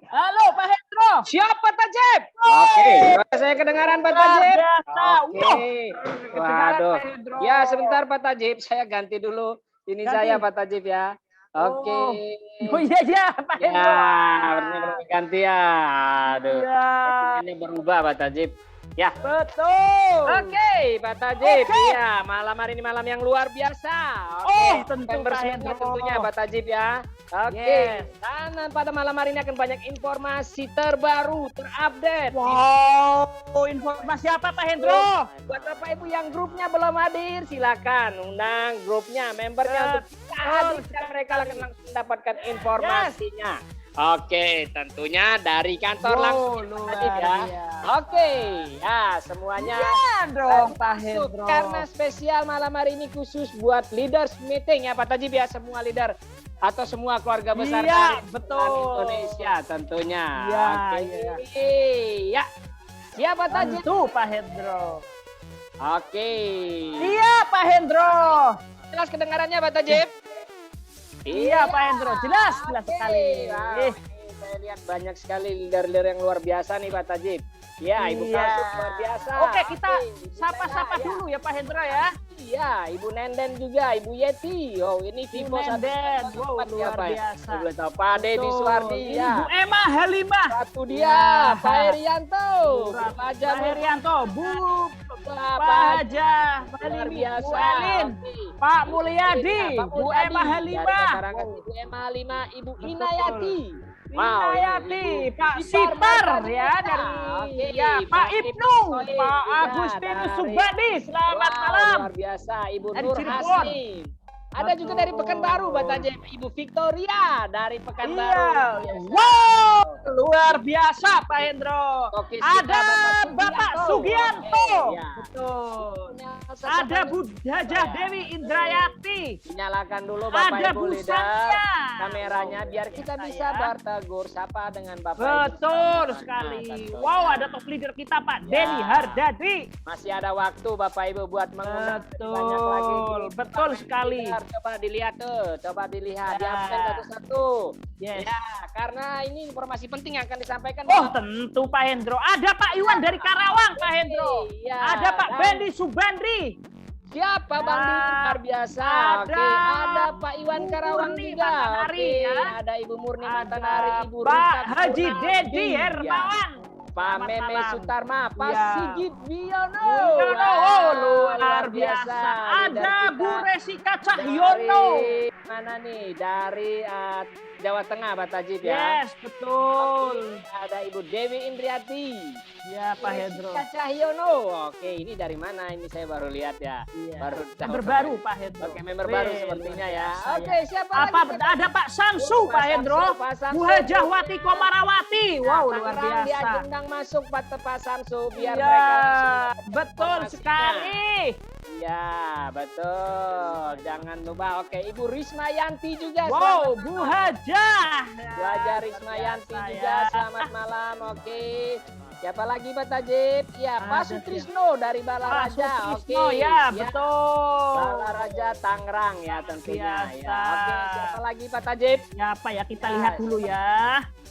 Halo Pak Hendro. Siap Pak Tajib. Oke. Suara saya kedengaran Pak Tajib. Oke. Waduh. Ya sebentar Pak Tajib, saya ganti dulu. Ini Ganti. saya Pak Tajib ya. Oke. Oh iya Pak Hendro. Ya, ganti ya. Aduh. Ya. Ini berubah Pak Tajib. Ya. Betul. Oke, Pak Tajib. Oke. Ya, malam hari ini malam yang luar biasa. Oh, tentu Member Pak semua Hendro. tentunya Pak Tajib ya. Oke. Yes. Dan pada malam hari ini akan banyak informasi terbaru, terupdate. Wow, informasi apa Pak Hendro? Buat Bapak Ibu yang grupnya belum hadir, silakan undang grupnya, membernya untuk kita hadir dan mereka akan langsung mendapatkan informasinya. Oke, tentunya dari kantor langsung luar Tajib ya. biasa. Oke, ya semuanya. Iya dong Pak Masuk, Hendro. karena spesial malam hari ini khusus buat leaders meeting ya Pak Tajib ya, semua leader atau semua keluarga besar Iya, dari betul. Indonesia tentunya. Iya, Oke. iya. Ya. Siapa Tajib? Tentu Pak Hendro. Oke. Iya Pak Hendro. Jelas kedengarannya Pak Tajib? Iya Pak Hendro, jelas sekali. Wow, ini saya lihat banyak sekali leader-leader yang luar biasa nih Pak Tajib. Ya, Ibu Iya. Kalsum luar biasa. Oke, kita Ibu sapa-sapa Nena, ya. dulu ya Pak Hendro ya. Iya, Ibu Nenden juga, Ibu Yeti. Oh, ini Vivo Nenden, wow, luar siapa ya? biasa. Ibu tahu Pak Dedi Betul. Suwardi Ini ya. Bu Emma Halimah. Satu dia, Ya. Pak Herianto. Pak Aja Herianto, Bu Pak Haja, luar Bu biasa. Elin, Oke. Pak Mulyadi, Pak Bu Mulyadi. Emma Halimah, Dari Masyarakat, Ibu Emma Halimah, Ibu Inayati. Inayati, ini Pak Ibu Sipar Sipar ya Marta. dari Oke, ya Pak Ibnu, Soe, Pak ya, Agustinus dari- Subadi, selamat Wow, malam. luar biasa, Ibu Dari Nur Cirebon. Hasnim. Ada juga dari Betul. Pekanbaru, Mbak Tajib. Ibu Victoria dari Pekanbaru. Iya, wow, luar biasa Pak Hendro. Oke, Ada siapa? Bapak Sugianto, Oke, ya. betul. Ada Ada Bu Hajah Dewi Indrayati. Nyalakan dulu Bapak Ada Ibu Bu leader Sania. kameranya biar kita bisa Ya. bertegur sapa dengan Bapak Ibu. Betul Nah, sekali. tentunya. Wow, ada top leader kita Pak Ya. Denny Hardadi. Masih ada waktu Bapak Ibu buat mengundang banyak lagi. Betul, betul sekali. Coba dilihat tuh, coba dilihat, Ya. diabsen satu-satu. Yes. Ya, karena ini informasi penting yang akan disampaikan. Oh, tentu Pak Hendro. Ada Pak Iwan dari Karawang, Pak Hendro. Iya, Ada Pak dan- Bendi Subandri. Siapa Bang Di? Luar biasa. Ada Oke, ada Pak Iwan Bu Karawang Murni juga. Matanari, Oke, ya. ada Ibu Murni Ada Matanari, Ibu Pak Rita Haji Purnawati. Dedi Ya. Hermawan. Pak Selamat Meme malam. Sutarma, Pak Ya. Sigit Wiono. Wiono, Wah, luar biasa. Ada Leader Bu kita Resika Cahyono. dari mana nih? Dari Jawa Tengah, Pak Tajib ya. Yes, betul. Ada Ibu Dewi Indriati. Ya, Pak Hendro. Resika Cahyono. Oke, ini dari mana? Ini saya baru lihat ya. Iya. Baru tahu. Member baru Pak Hendro. Oke, member baru Weh, sepertinya luar ya. biasa, Oke, siapa Apa lagi? ada Pak Samsu Pak Pak Hendro? Samsu, Pak Samsu. Bu Hajahwati Komarawati. Wow, luar Tangerang biasa. diajundang masuk Pak Samsu biar Iya, mereka langsung betul informasinya. sekali. Iya, betul. Jangan lupa. Oke, Ibu Risma Yanti juga. Wow, Selamat Bu malam. Hajah. Bu Haja Risma Yanti juga. Selamat malam. Oke. Siapa lagi Pak Tajib? Ya, Pak Ada Sutrisno dari Pak Balaraja. Oke. Sutrisno, ya, betul. Balaraja Tangerang ya tentunya. Ya. Biasa. Oke, siapa lagi Pak Tajib? Ya, apa ya, kita Ya, lihat dulu ya.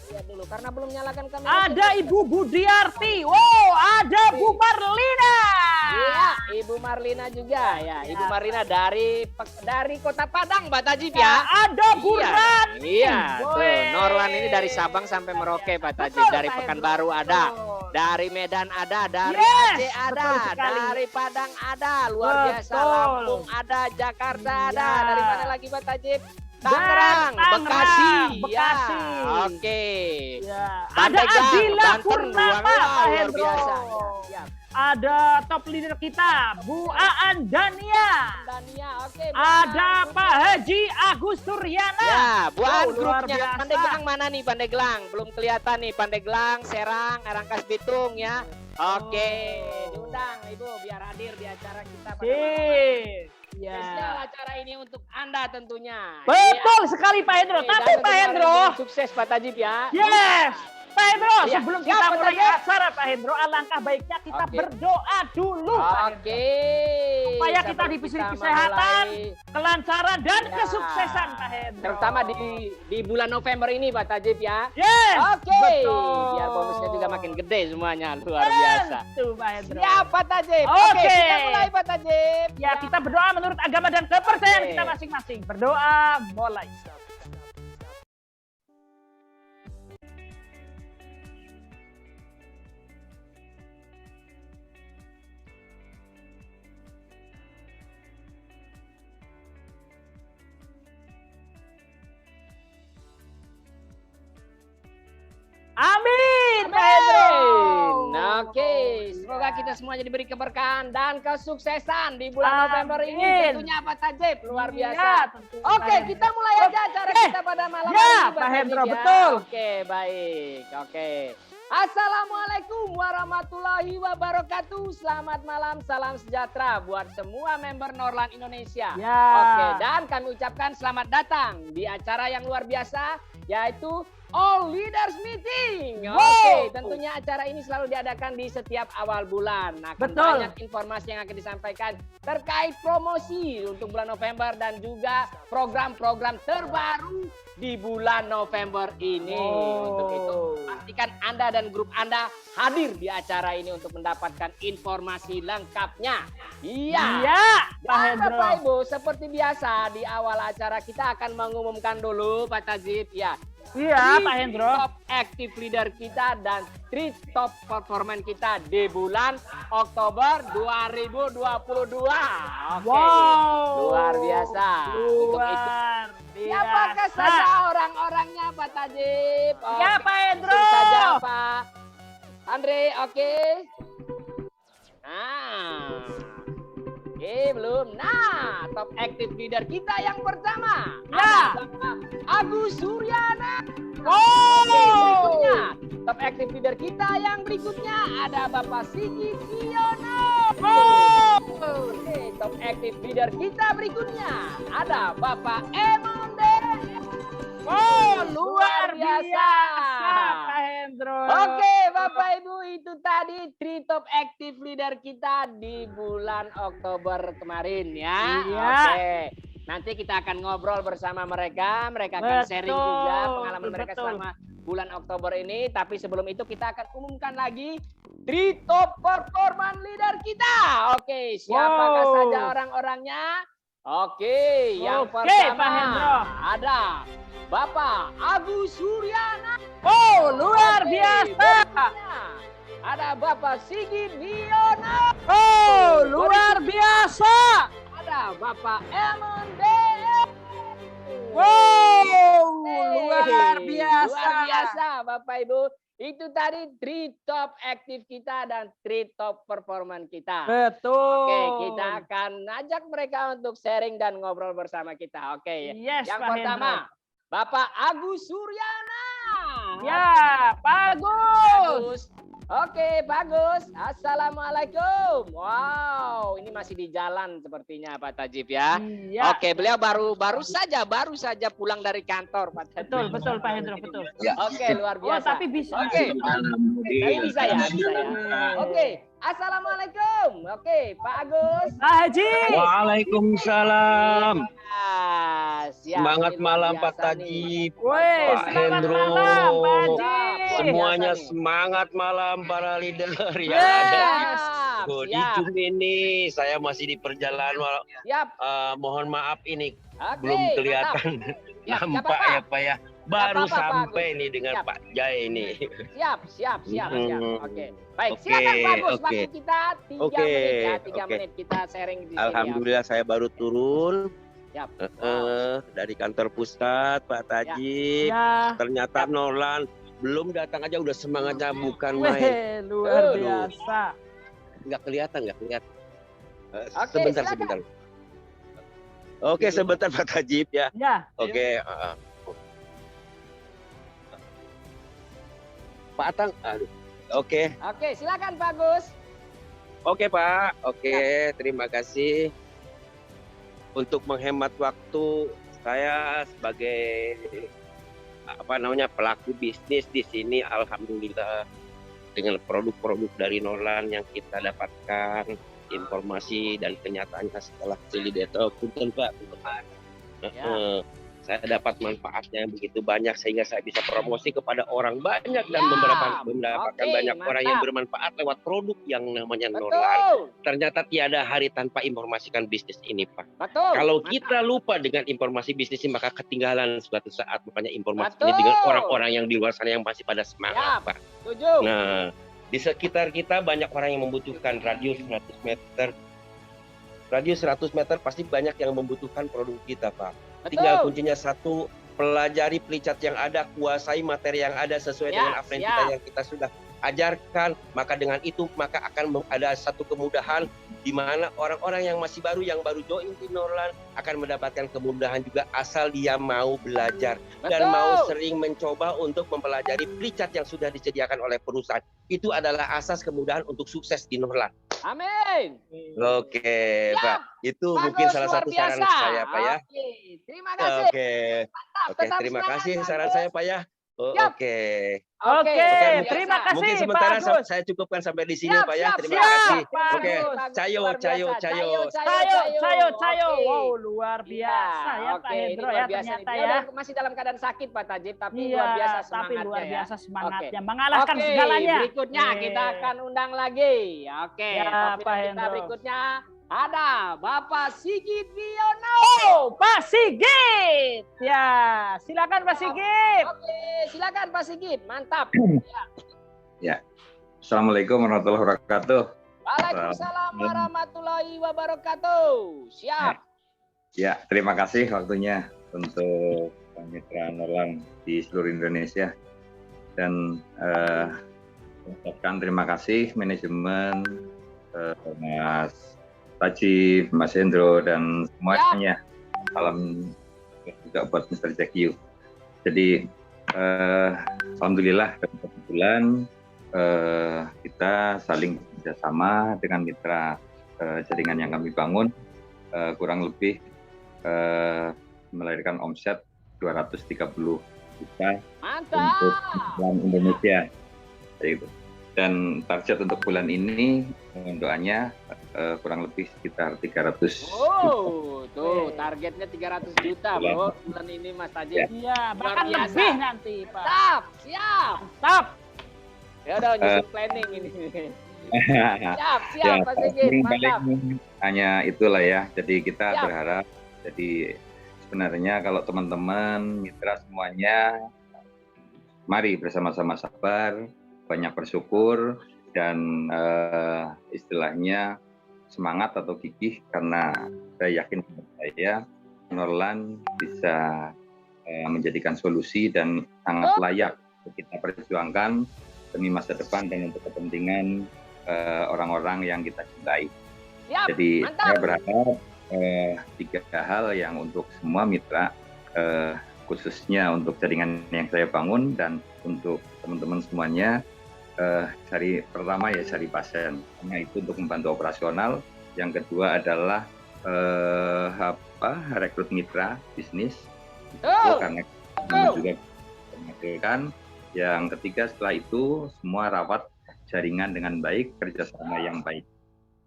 Lihat dulu karena belum nyalakan kamera. Ada Ibu Budiarti. Wow, ada Bu Marlina. Iya, Ibu Marlina juga ya. Ibu Marlina dari Kota Padang, Pak Tajib ya. Ada Bu Iya, Rani. iya, tuh. Weh. Norlan ini dari Sabang sampai Merauke, Pak Tajib. Betul, Dari Pak Pekanbaru Hendro. ada, Betul. dari Medan ada, dari Yes, Aceh ada, betul sekali. dari Padang ada, luar biasa. Betul. Lampung ada, Jakarta ada. Iya. Dari mana lagi, Pak Tajib? Dan Tangerang, Tangerang, Bekasi. Bekasi. Ya. Oke. Ya. Ada Pandeglang, Adila Banten, Purnama, luar Pak Hendro. biasa. Ya, Ada top leader kita, Bu Aan Dania. Dania, oke. Ada Pak Haji Agus Suryana. Ya, buat Oh, luar grupnya. biasa. Pandeglang mana nih Pandeglang? Belum kelihatan nih Pandeglang, Serang, Rangkas Bitung ya. Oke, diundang Ibu biar hadir di acara kita pada malam hari. Sip. Spesial Ya. acara ini untuk Anda tentunya. Betul sekali Pak Hendro. Oke, Tapi dan Pak tentunya Hendro, sukses Pak Tajib ya. yes, Pak Pak Hendro, Iya, sebelum siap, kita Pak mulai Tajib. acara Pak Hendro, alangkah baiknya kita Oke. berdoa dulu Pak Hendro. Oke. Supaya kita Sebelum diberi kita kesehatan, memulai, kelancaran dan Ya. kesuksesan Pak Hendro. terutama di bulan November ini Pak Tajib ya. Yes. Oke. Betul. Biar bonusnya juga makin gede semuanya, luar biasa. Tuh Pak Hendro. Siap Pak Tajib. Oke. Kita mulai Pak Tajib. Ya, kita berdoa menurut agama dan kepercayaan Oke. kita masing-masing. Berdoa mulai. Amin, Pak Hendro. Oke, semoga kita semuanya diberi keberkahan dan kesuksesan di bulan Amin. November ini. Tentunya Pak Tajib, luar Iya, biasa. tentu, Oke, Pak Hendro. kita mulai aja acara Oke. kita pada malam Ya, hari ini, Pak Tajib, Hendro, ya. betul. Oke, baik. Oke. Assalamualaikum warahmatullahi wabarakatuh. Selamat malam, salam sejahtera buat semua member Norlan Indonesia. Ya. Oke, dan kami ucapkan selamat datang di acara yang luar biasa, yaitu All Leaders Meeting. Wow. Oke, tentunya acara ini selalu diadakan di setiap awal bulan. Akan Betul. banyak informasi yang akan disampaikan terkait promosi untuk bulan November dan juga program-program terbaru di bulan November ini. Oh. Untuk itu, pastikan Anda dan grup Anda hadir di acara ini untuk mendapatkan informasi lengkapnya. Iya. Iya, Pak Dan Hendro. Bapak Ibu, seperti biasa di awal acara kita akan mengumumkan dulu Pak Tajib ya. Iya, 3 Pak Hendro. top active leader kita dan 3 top performance kita di bulan Oktober 2022. Oke. Wow. Luar biasa. Untuk itu, Luar siapakah biasa. saja orang-orangnya Pak Tajib? Ya, Pak Hendro. Langsung saja Pak Andre, oke. Nah. Oke, belum. Nah, top active leader kita yang pertama. Ya. Ada Bapak Agus Suryana. Oh. Oke, berikutnya. Top active leader kita yang berikutnya ada Bapak Sigit Wiono. Oh. Oke, top active leader kita berikutnya ada Bapak Emonde. Oh, luar biasa. biasa, Pak Hendro. Oke, Bapak Ibu, itu tadi 3 top active leader kita di bulan Oktober kemarin ya. Iya. Oke. Nanti kita akan ngobrol bersama mereka. Mereka akan sharing juga pengalaman mereka betul. selama bulan Oktober ini. Tapi sebelum itu kita akan umumkan lagi 3 top performance leader kita. Oke, siapakah Wow. saja orang-orangnya? Oke, yang Oke, pertama Pak Hendro. ada Bapak Agus Suryana. Oh, luar Oke, biasa. berikutnya ada Bapak Sigit Wiono. Oh, luar biasa. Ada Bapak Emonde. Wow, Hey, luar biasa. Luar biasa Bapak Ibu. Itu tadi 3 top aktif kita dan 3 top performance kita. Betul. Oke, kita akan ajak mereka untuk sharing dan ngobrol bersama kita. Oke, Yes, yang Pak pertama Hendro. Bapak Agus Suryana. Ya, bagus. Oke, bagus. Assalamualaikum. Wow, ini masih di jalan sepertinya Pak Tajib ya. Iya. Oke, beliau baru saja pulang dari kantor Pak Tajib. Betul, betul Pak Hendro, betul. Oke, luar Oh, biasa. tapi bisa. Oke. Tapi bisa ya, bisa ya. Oke, assalamualaikum. Oke, Pak Agus. Pak Haji. Waalaikumsalam. Ah, siap. Semangat Ini luar malam Pak biasa nih. Tajib, Woi, Pak selamat Hendro. malam, Pak Haji. Siap. Semuanya biasa nih. semangat malam para leader yang Yes. ada. Siap, Oh, di siap. Zoom ini saya masih di perjalanan. Siap. Mohon maaf ini Oke, belum mantap. kelihatan Ya, nggak nampak apa-apa. ya Pak ya. Baru apa-apa, Pak sampai Agus. nih dengan Siap. Pak Jai ini. Siap. Oke. Baik, Oke, silakan Pak Agus. oke. Waktu kita 3 Oke, menit ya, 3 oke. menit kita sharing di sini. Alhamdulillah saya baru turun Siap. dari kantor pusat Pak Tajib. Ya. Ternyata Norlan belum datang aja udah semangatnya bukan main. Weh, luar Aduh. biasa. Nggak kelihatan. Oke, Sebentar. silakan. Oke, sebentar Pak Tajib ya. Ya. Oke. Pak Atang, aduh. Oke, Oke, silakan Pak Agus. oke Pak. Oke, terima kasih. Untuk menghemat waktu, saya sebagai pelaku bisnis di sini, alhamdulillah dengan produk-produk dari Norlan yang kita dapatkan informasi dan kenyataannya setelah validator, punten Pak, saya dapat manfaatnya begitu banyak sehingga saya bisa promosi kepada orang banyak dan mendapatkan banyak orang yang bermanfaat lewat produk yang namanya Norlan. Ternyata tiada hari tanpa informasikan bisnis ini, Pak. Kalau kita lupa dengan informasi bisnis ini, maka ketinggalan suatu saat. Makanya informasi ini dengan orang-orang yang di luar sana yang masih pada semangat, Pak. Nah, di sekitar kita banyak orang yang membutuhkan radius 100 meter. Radius 100 meter pasti banyak yang membutuhkan produk kita, Pak. Tinggal kuncinya satu, pelajari pelicat yang ada, kuasai materi yang ada sesuai dengan apa yang kita sudah ajarkan. Maka dengan itu maka akan ada satu kemudahan di mana orang-orang yang masih baru, yang baru join di Norlan akan mendapatkan kemudahan juga asal dia mau belajar dan mau sering mencoba untuk mempelajari pelicat yang sudah disediakan oleh perusahaan. Itu adalah asas kemudahan untuk sukses di Norlan. Amin. Oke, Pak. Itu mungkin salah satu saran saya, Pak ya. Terima kasih. Oke, terima kasih saran saya, Pak ya. Oke, terima kasih. Mungkin sementara saya cukupkan sampai di sini, Pak ya. Terima kasih. Oke, cayo. Wow, luar biasa ya Pak Hendro ya ternyata ya. Masih dalam keadaan sakit Pak Tajib, tapi luar biasa semangatnya. Tapi luar biasa semangatnya, mengalahkan segalanya. Berikutnya kita akan undang lagi. Oke, Pak Hendro. Berikutnya ada Bapak Sigit Wiono. Pak Sigit. Ya, silakan Pak Sigit. Oke, silakan Pak Sigit. Mantap. Ya. Assalamualaikum warahmatullahi wabarakatuh. Waalaikumsalam warahmatullahi wabarakatuh. Siap. Ya, terima kasih waktunya untuk mitra Norlan di seluruh Indonesia. Dan ucapkan terima kasih manajemen Mas Tajib, Mas Hendro, dan semuanya. Salam juga buat Mr. Jack Yu. Jadi, alhamdulillah kebetulan kita saling bekerjasama dengan mitra jaringan yang kami bangun, kurang lebih melahirkan omset 230 juta untuk Indonesia. Dan target untuk bulan ini doanya kurang lebih sekitar 300 juta. Tuh targetnya 300 juta bro bulan ini Mas Tajib. Iya, bahkan lebih nanti Pak. Siap. Ya udah nyusun planning ini. Siap Pak Sigit, mantap. Hanya itulah ya, jadi kita berharap, jadi sebenarnya kalau teman-teman, mitra semuanya, mari bersama-sama sabar, banyak bersyukur, dan istilahnya semangat atau gigih, karena saya yakin saya Norlan bisa menjadikan solusi dan sangat layak untuk kita perjuangkan demi masa depan dan untuk kepentingan orang-orang yang kita cintai. Jadi saya berharap 3 hal yang untuk semua mitra, khususnya untuk jaringan yang saya bangun dan untuk teman-teman semuanya, pertama ya cari pasien, karena itu untuk membantu operasional. Yang kedua adalah rekrut mitra bisnis, itu karena juga menghasilkan. Yang ketiga setelah itu semua rawat jaringan dengan baik, kerjasama yang baik.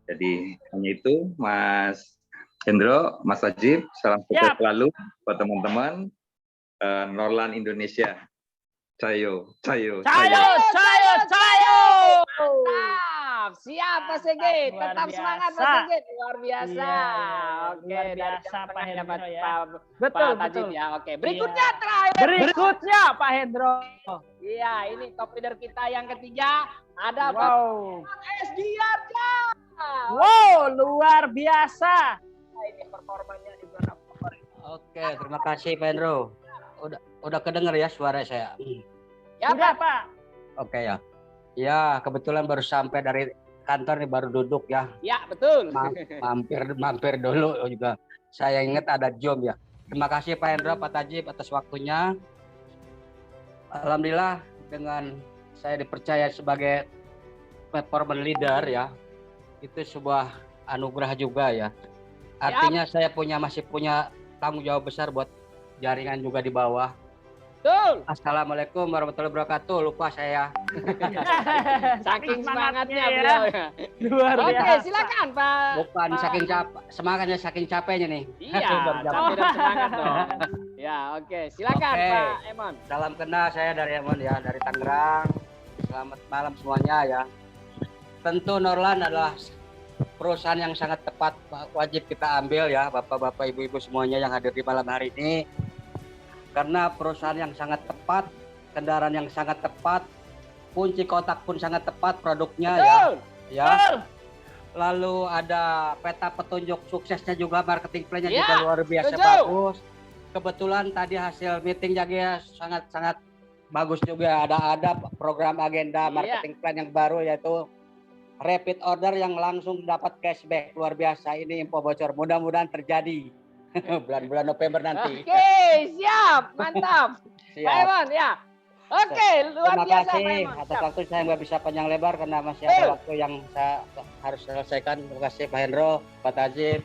Jadi hanya itu Mas Hendro, Mas Tajib, salam sukses selalu buat teman-teman Norlan Indonesia. Cayo. Siap Pak Sigit, tetap semangat Pak Sigit, luar biasa. Oke, luar biasa Pak Hendro ya. Betul. Ya. Oke, berikutnya terakhir. Berikutnya Pak Hendro. Iya, ini top leader kita yang ketiga ada SDR-nya. Wow, luar biasa. Ini performanya di bulan Oktober. Oke, terima kasih Pak Hendro. Udah kedengar ya suara saya? Ya Pak. Oke ya. Ya, kebetulan baru sampai dari kantor nih, baru duduk ya. Ya, betul. Mampir dulu juga. Saya ingat ada Jom ya. Terima kasih Pak Hendro, Pak Tajib atas waktunya. Alhamdulillah dengan saya dipercaya sebagai performance leader ya. Itu sebuah anugerah juga ya. Artinya saya masih punya tanggung jawab besar buat jaringan juga di bawah. Betul. Assalamualaikum warahmatullahi wabarakatuh. Lupa saya. Saking semangatnya ya. beliau ya. Luar Oke, biasa. silakan Pak. Bukan semangatnya saking capeknya nih. Iya, Baru jam. capek dan semangat dong. Ya, oke. Silakan Oke. Pak Emon. Salam kenal, saya dari Emon ya, dari Tangerang. Selamat malam semuanya ya. Tentu Norlan adalah perusahaan yang sangat tepat, wajib kita ambil ya, bapak-bapak, ibu-ibu semuanya yang hadir di malam hari ini. Karena perusahaan yang sangat tepat, kendaraan yang sangat tepat, kunci kotak pun sangat tepat produknya Betul. ya. Lalu ada peta petunjuk suksesnya juga, marketing plan-nya Ya, juga luar biasa setuju. bagus. Kebetulan tadi hasil meeting juga sangat-sangat bagus juga. Ada program agenda marketing plan yang baru, yaitu rapid order yang langsung dapat cashback. Luar biasa, ini info bocor. Mudah-mudahan terjadi bulan-bulan November nanti. Oke, siap. Mantap. Pak Siap. Emon ya. Oke, luar Terima biasa Pak kasih. Emon. Atas Siap. waktu saya nggak bisa panjang lebar karena masih Betul. ada waktu yang saya harus selesaikan. Terima kasih Pak Hendro, Pak Tajib,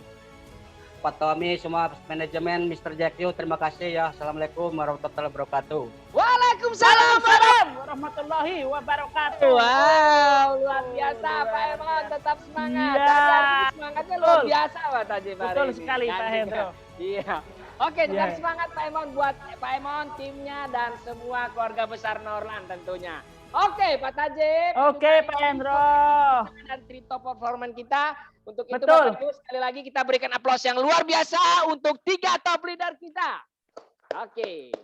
Pak Tommy, semua manajemen, Mr. Jackyu. Terima kasih ya. Assalamualaikum warahmatullahi wabarakatuh. Waalaikumsalam. Warahmatullahi wabarakatuh. Wow, luar biasa Pak Emon, tetap semangat. Iya. Tadi hari ini semangatnya luar Betul. biasa Pak Tajib hari Betul ini. sekali Kan, Pak juga. Hendro. Iya. Oke, tetap Iya. semangat Pak Emon buat Pak Emon, timnya dan semua keluarga besar Norlan tentunya. Oke, Pak Tajib. Oke, juga Pak ini Hendro. dan tim top performance kita. Untuk itu Betul. Bapak Ibu, sekali lagi kita berikan aplaus yang luar biasa untuk 3 top leader kita. Oke.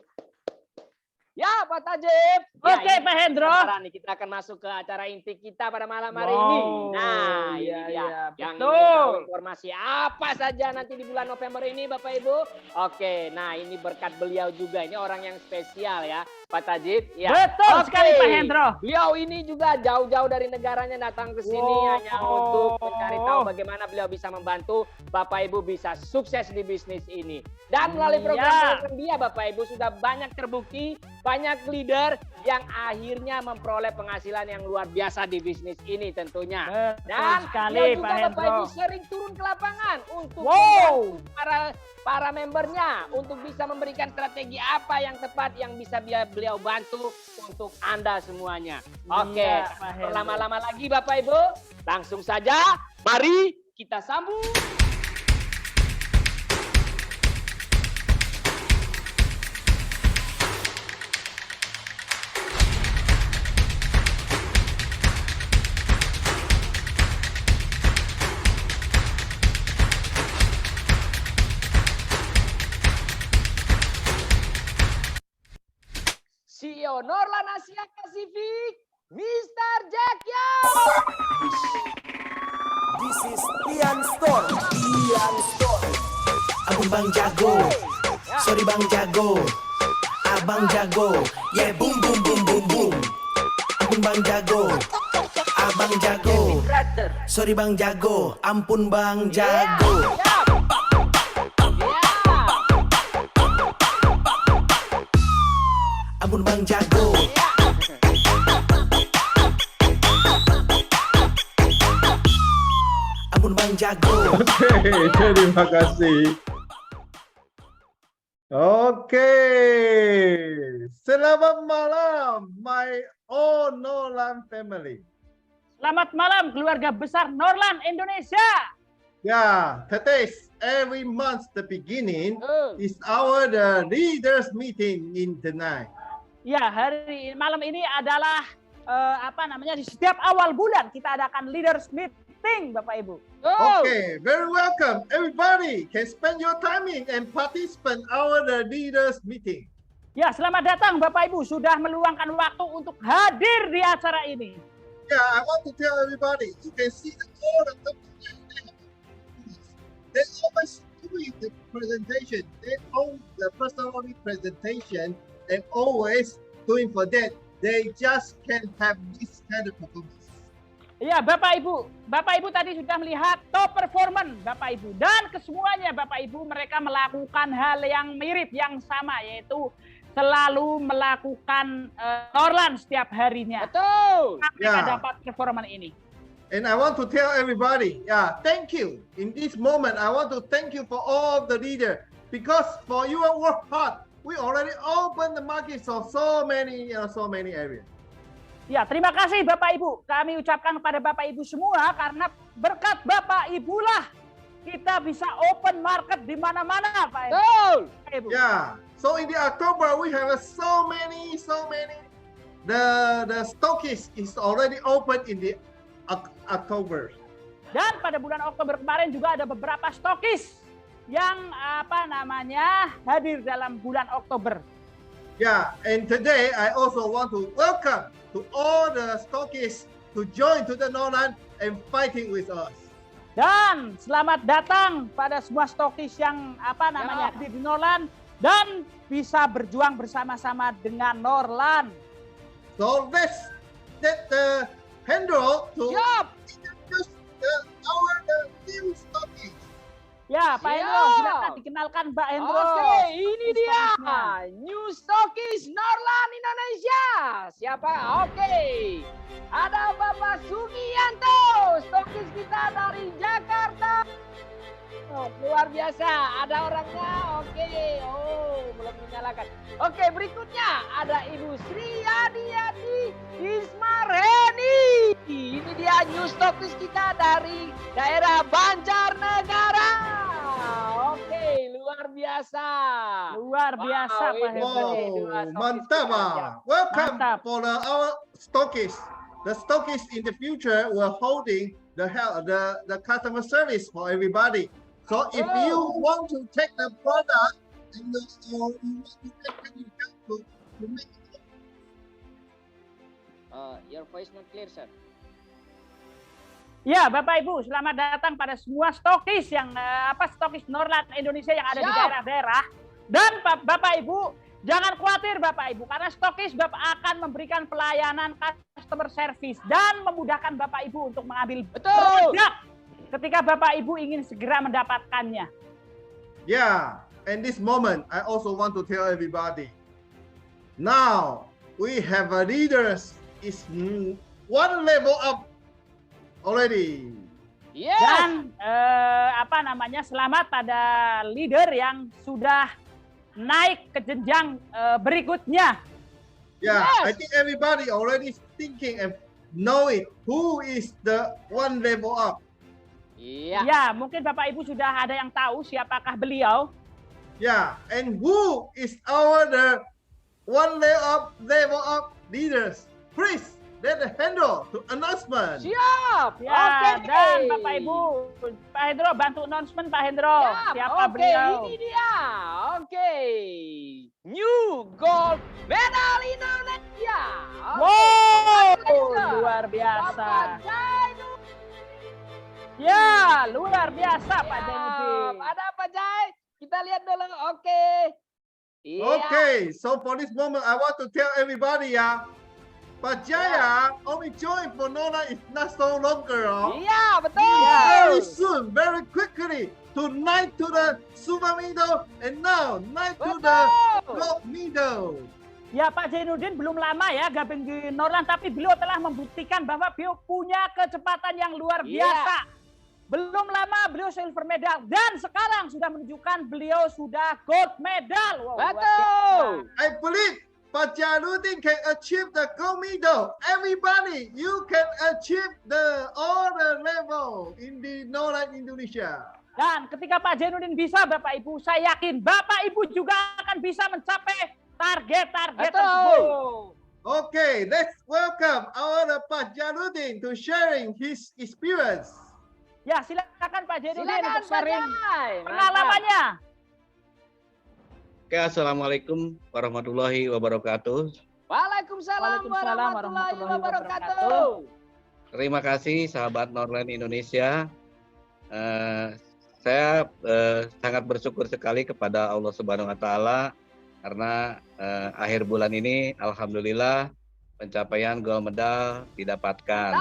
Ya, Pak Tajib. Oke, ini Pak Hendro. sekarang nih kita akan masuk ke acara inti kita pada malam hari ini. Nah, ini iya, dia. iya, Yang ingin betul. tahu informasi apa saja nanti di bulan November ini, Bapak Ibu. Oke, nah ini berkat beliau juga. Ini orang yang spesial ya, Pak Tajib. Ya. Betul Oke. sekali Pak Hendro. Beliau ini juga jauh-jauh dari negaranya datang ke sini Wow. hanya untuk mencari tahu bagaimana beliau bisa membantu Bapak Ibu bisa sukses di bisnis ini. Dan melalui program-program dia Bapak Ibu sudah banyak terbukti, banyak leader yang akhirnya memperoleh penghasilan yang luar biasa di bisnis ini tentunya. Betul Dan sekali beliau Pak juga Bapak Hendro. Ibu sering turun ke lapangan untuk Wow. membantu para membernya untuk bisa memberikan strategi apa yang tepat yang bisa beliau bantu untuk Anda semuanya. Oke, Iya, Pak Hendro. berlama-lama lagi Bapak Ibu, langsung saja mari kita sambung. CEO Norlan Asia Pasifik, Mr. Jackyu. This is Ian Store. Ian Store. Abang Bang Jago. Sorry Bang Jago. Abang Jago. Yeah, boom boom boom boom boom. Abang Bang Jago. Abang Jago. Sorry Bang Jago. Ampun Bang Jago. Ampun Bang Jago. Ampun Bang Jago. Oke, terima kasih. Oke, selamat malam, my all Norlan family. Selamat malam keluarga besar Norlan Indonesia. Yeah, today's every month the beginning is our leaders meeting in the night. Ya, malam ini adalah di setiap awal bulan kita adakan leaders meeting Bapak Ibu. Okay, very welcome. Everybody can spend your timing and participate our leaders meeting. Ya, selamat datang Bapak Ibu sudah meluangkan waktu untuk hadir di acara ini. Yeah, I want to tell everybody, you can see all of them. They always doing the presentation. They own the personality presentation and always doing for that. They just can't have this kind of performance. Ya, Bapak Ibu tadi sudah melihat top performance Bapak Ibu dan kesemuanya Bapak Ibu mereka melakukan hal yang mirip yang sama yaitu selalu melakukan Norlan setiap harinya. Betul. Mereka Ya. dapat performance ini. And I want to tell everybody, thank you. In this moment, I want to thank you for all of the leaders because for your work hard, we already opened the market of so many areas. Ya, terima kasih Bapak Ibu. Kami ucapkan kepada Bapak Ibu semua karena berkat Bapak Ibu lah kita bisa open market di mana-mana, Pak Ibu. Yeah. So in the October we have so many. The stockist is already open in the October. Dan pada bulan Oktober kemarin juga ada beberapa stokis yang hadir dalam bulan Oktober. Yeah, and today I also want to welcome to all the stockists to join to the Norland and fighting with us. Dan selamat datang pada semua stokis yang hadir di Norland dan bisa berjuang bersama-sama dengan Norland. So let's get the handle to introduce our new stockists. Ya, Pak Hendro, silakan dikenalkan Mbak Hendro. Oke, ini dia New Stockist Norland Indonesia. Siapa? Oke, ada Bapak Sugianto, stokis kita dari Jakarta. Oh, luar biasa, ada orangnya. Oke, belum menyalakan. Oke, berikutnya ada Ibu Sri Adiati Ismareni. Ini dia New Stockist kita dari daerah Banjarnegara. Oke, luar biasa. Luar biasa, Pak Hendro. Mantap. Welcome for our stockists. The stockists in the future will holding the customer service for everybody. So if you want to take the product and you want to take to make it. Your voice not clear, sir. Ya, Bapak Ibu, selamat datang pada semua stokis yang stokis Norland Indonesia yang ada di daerah-daerah. Dan Bapak Ibu, jangan khawatir Bapak Ibu, karena stokis Bapak akan memberikan pelayanan customer service dan memudahkan Bapak Ibu untuk mengambil produk ketika Bapak Ibu ingin segera mendapatkannya. Yeah, and this moment I also want to tell everybody. Now we have a leaders is one level up already. Yes. Dan selamat pada leader yang sudah naik ke jenjang berikutnya. Yeah, Yes. I think everybody already thinking and know it. Who is the one level up? Iya. Ya, mungkin Bapak Ibu sudah ada yang tahu siapakah beliau. Yeah, and who is the one level up leaders? Please let the handle to announcement. Siap. Ya, Oke. dan Bapak Ibu, Pak Hendro bantu announcement Pak Hendro. Siapa Oke, beliau? ini dia. Oke. New Gold Medal Indonesia. Oke. Wow, luar biasa. Bapak Jainuddin. Ya, luar biasa Pak Jainuddin. Ada apa Jai? Kita lihat dulu. Oke. Iya. Okay, so for this moment, I want to tell everybody, Pak Jaya only join for Nona is not so longer. Iya, betul. Very soon, very quickly, to naik to the super middle, and now naik to the gold middle. Ya, Pak Jainuddin belum lama ya gabung di Norland, tapi beliau telah membuktikan bahwa beliau punya kecepatan yang luar biasa. Belum lama beliau silver medal dan sekarang sudah menunjukkan beliau sudah gold medal. Wow, Betul. I believe Pak Jainuddin can achieve the gold medal. Everybody, you can achieve all the level in the Norland Indonesia. Dan ketika Pak Jainuddin bisa, Bapak Ibu, saya yakin Bapak Ibu juga akan bisa mencapai target-target tersebut. Okay, let's welcome our Pak Jainuddin to sharing his experience. Ya, silakan Pak Jainuddin Silakan untuk sharing Pak Jai. pengalamannya. Oke, assalamualaikum warahmatullahi wabarakatuh. Waalaikumsalam warahmatullahi wabarakatuh. Terima kasih sahabat Norland Indonesia. Saya sangat bersyukur sekali kepada Allah Subhanahu Wa Taala karena akhir bulan ini, alhamdulillah pencapaian gold medal didapatkan.